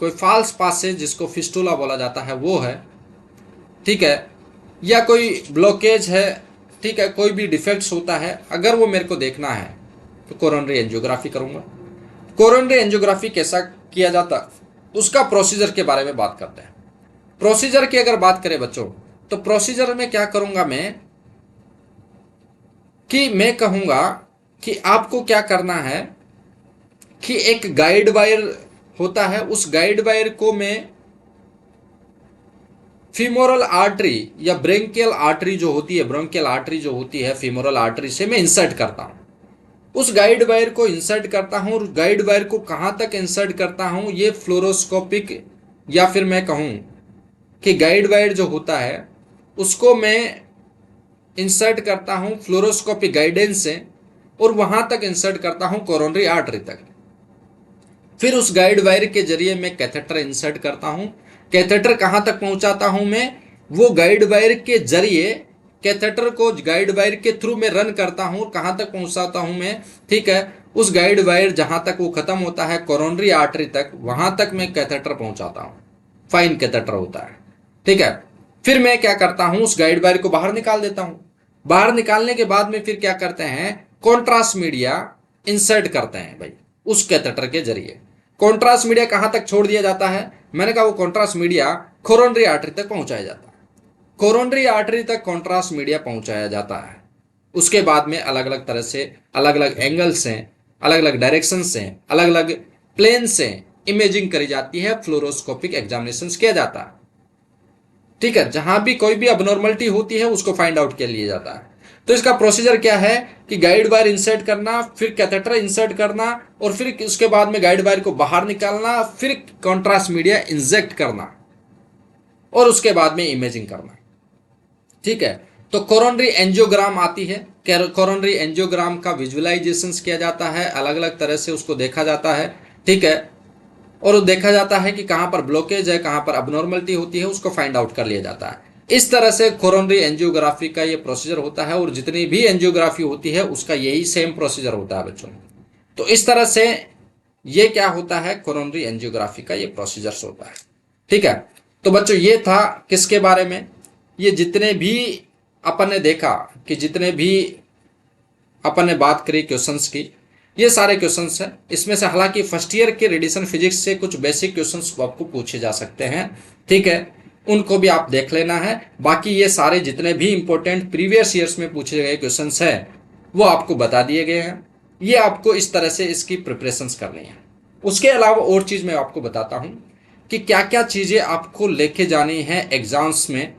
कोई फॉल्स पासेज जिसको फिस्टुला बोला जाता है वो है, ठीक है, या कोई ब्लॉकेज है, ठीक है, कोई भी डिफेक्ट्स होता है, अगर वो मेरे को देखना है तो कोरोनरी एंजियोग्राफी करूंगा। कोरोनरी एंजियोग्राफी कैसा किया जाता उसका प्रोसीजर के बारे में बात करते हैं। प्रोसीजर की अगर बात करें बच्चों, तो प्रोसीजर में क्या करूंगा मैं कि मैं कहूंगा कि आपको क्या करना है कि एक गाइड वायर होता है, उस गाइड वायर को मैं फीमोरल आर्टरी या ब्रेंकियल आर्टरी जो होती है, ब्रोंकियल आर्टरी जो होती है, फीमोरल आर्टरी से मैं इंसर्ट करता हूं। उस गाइड वायर को इंसर्ट करता हूं, और गाइड वायर को कहां तक इंसर्ट करता हूं, ये फ्लोरोस्कोपिक, या फिर मैं कहूं कि गाइड वायर जो होता है उसको मैं इंसर्ट करता हूं फ्लोरोस्कोपिक गाइडेंस से, और वहां तक इंसर्ट करता हूं कोरोनरी आर्टरी तक। फिर उस गाइड वायर के जरिए मैं कैथेटर इंसर्ट करता हूं। कैथेटर कहां तक पहुंचाता हूं मैं, वो गाइड वायर के जरिए कैथेटर को गाइड वायर के थ्रू में रन करता हूं। कहां तक पहुंचाता हूं मैं, ठीक है, उस गाइड वायर जहां तक वो खत्म होता है कोरोनरी आर्टरी तक, वहां तक मैं कैथेटर पहुंचाता हूं। फाइन कैथेटर होता है, ठीक है। फिर मैं क्या करता हूं, उस गाइड वायर को बाहर निकाल देता हूं। बाहर निकालने के बाद में फिर क्या करते हैं, कॉन्ट्रास्ट मीडिया इंसर्ट करते हैं भाई उस कैथेटर के जरिए। कॉन्ट्रास्ट मीडिया कहां तक छोड़ दिया जाता है, मैंने कहा वो कॉन्ट्रास्ट मीडिया कोरोनरी आर्टरी तक पहुंचाया जाता है। कोरोनरी आर्टरी तक कॉन्ट्रास्ट मीडिया पहुंचाया जाता है। उसके बाद में अलग अलग तरह से, अलग अलग एंगल से, अलग अलग डायरेक्शन से, अलग अलग प्लेन से इमेजिंग करी जाती है, फ्लोरोस्कोपिक एग्जामिनेशन किया जाता है, ठीक है। जहां भी कोई भी अबनॉर्मलिटी होती है उसको फाइंड आउट कर लिया जाता है। तो इसका प्रोसीजर क्या है कि गाइड वायर इंसर्ट करना, फिर कैथेटर इंसर्ट करना, और फिर उसके बाद में गाइड वायर को बाहर निकालना, फिर कॉन्ट्रास्ट मीडिया इंजेक्ट करना, और उसके बाद में इमेजिंग करना, ठीक है। तो कोरोनरी एंजियोग्राम आती है। कोरोनरी एंजियोग्राम का विजुअलाइजेशन किया जाता है, अलग अलग तरह से उसको देखा जाता है, ठीक है, और देखा जाता है कि कहां पर ब्लॉकेज है, कहां पर अबनॉर्मलिटी होती है, उसको फाइंड आउट कर लिया जाता है। इस तरह से कोरोनरी एंजियोग्राफी का ये प्रोसीजर होता है और जितनी भी एंजियोग्राफी होती है उसका यही सेम प्रोसीजर होता है बच्चों। तो इस तरह से ये क्या होता है, कोरोनरी एंजियोग्राफी का ये प्रोसीजर होता है। ठीक है, तो बच्चों ये था किसके बारे में, ये जितने भी अपन ने देखा कि जितने भी अपन ने बात करी क्वेश्चंस की, ये सारे क्वेश्चंस हैं। इसमें से हालांकि फर्स्ट ईयर के रेडिएशन फिजिक्स से कुछ बेसिक क्वेश्चंस आपको पूछे जा सकते हैं, ठीक है, उनको भी आप देख लेना है। बाकी ये सारे जितने भी इंपॉर्टेंट प्रीवियस ईयर्स में पूछे गए क्वेश्चंस हैं वो आपको बता दिए गए हैं। ये आपको इस तरह से इसकी प्रिपरेशंस करनी है। उसके अलावा और चीज़ मैं आपको बताता हूँ कि क्या क्या चीज़ें आपको लेके जानी है एग्जाम्स में,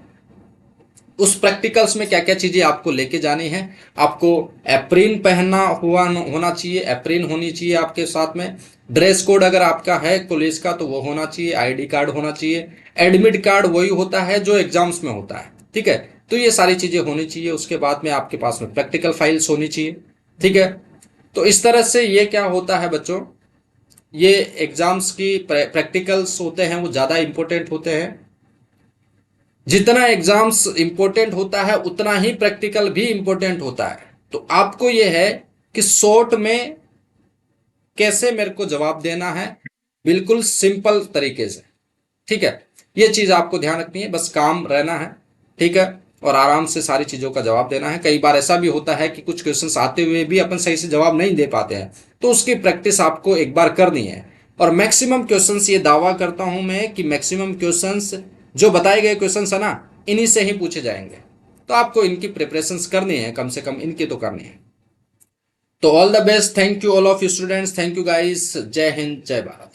उस प्रैक्टिकल्स में क्या क्या चीज़ें आपको लेके जानी है। आपको एप्रिन पहनना होना चाहिए, एप्रिन होनी चाहिए आपके साथ में। ड्रेस कोड अगर आपका है कॉलेज का तो वो होना चाहिए, आईडी कार्ड होना चाहिए। एडमिट कार्ड वही होता है जो एग्जाम्स में होता है, ठीक है। तो ये सारी चीज़ें होनी चाहिए। उसके बाद में आपके पास में प्रैक्टिकल फाइल्स होनी चाहिए, ठीक है। तो इस तरह से ये क्या होता है बच्चों, ये एग्जाम्स की प्रैक्टिकल्स होते हैं वो ज़्यादा इंपॉर्टेंट होते हैं। जितना एग्जाम्स इंपॉर्टेंट होता है उतना ही प्रैक्टिकल भी इंपॉर्टेंट होता है। तो आपको यह है कि शॉर्ट में कैसे मेरे को जवाब देना है, बिल्कुल सिंपल तरीके से, ठीक है। ये चीज आपको ध्यान रखनी है, बस काम रहना है, ठीक है, और आराम से सारी चीजों का जवाब देना है। कई बार ऐसा भी होता है कि कुछ क्वेश्चंस आते हुए भी अपन सही से जवाब नहीं दे पाते हैं, तो उसकी प्रैक्टिस आपको एक बार करनी है। और मैक्सिमम क्वेश्चंस, ये दावा करता हूं मैं कि मैक्सिमम क्वेश्चंस जो बताए गए क्वेश्चंस है ना, इन्हीं से ही पूछे जाएंगे। तो आपको इनकी प्रिपरेशंस करनी है, कम से कम इनकी तो करनी है। तो all the best, thank you all of you students, thank you guys, जय हिंद जय भारत।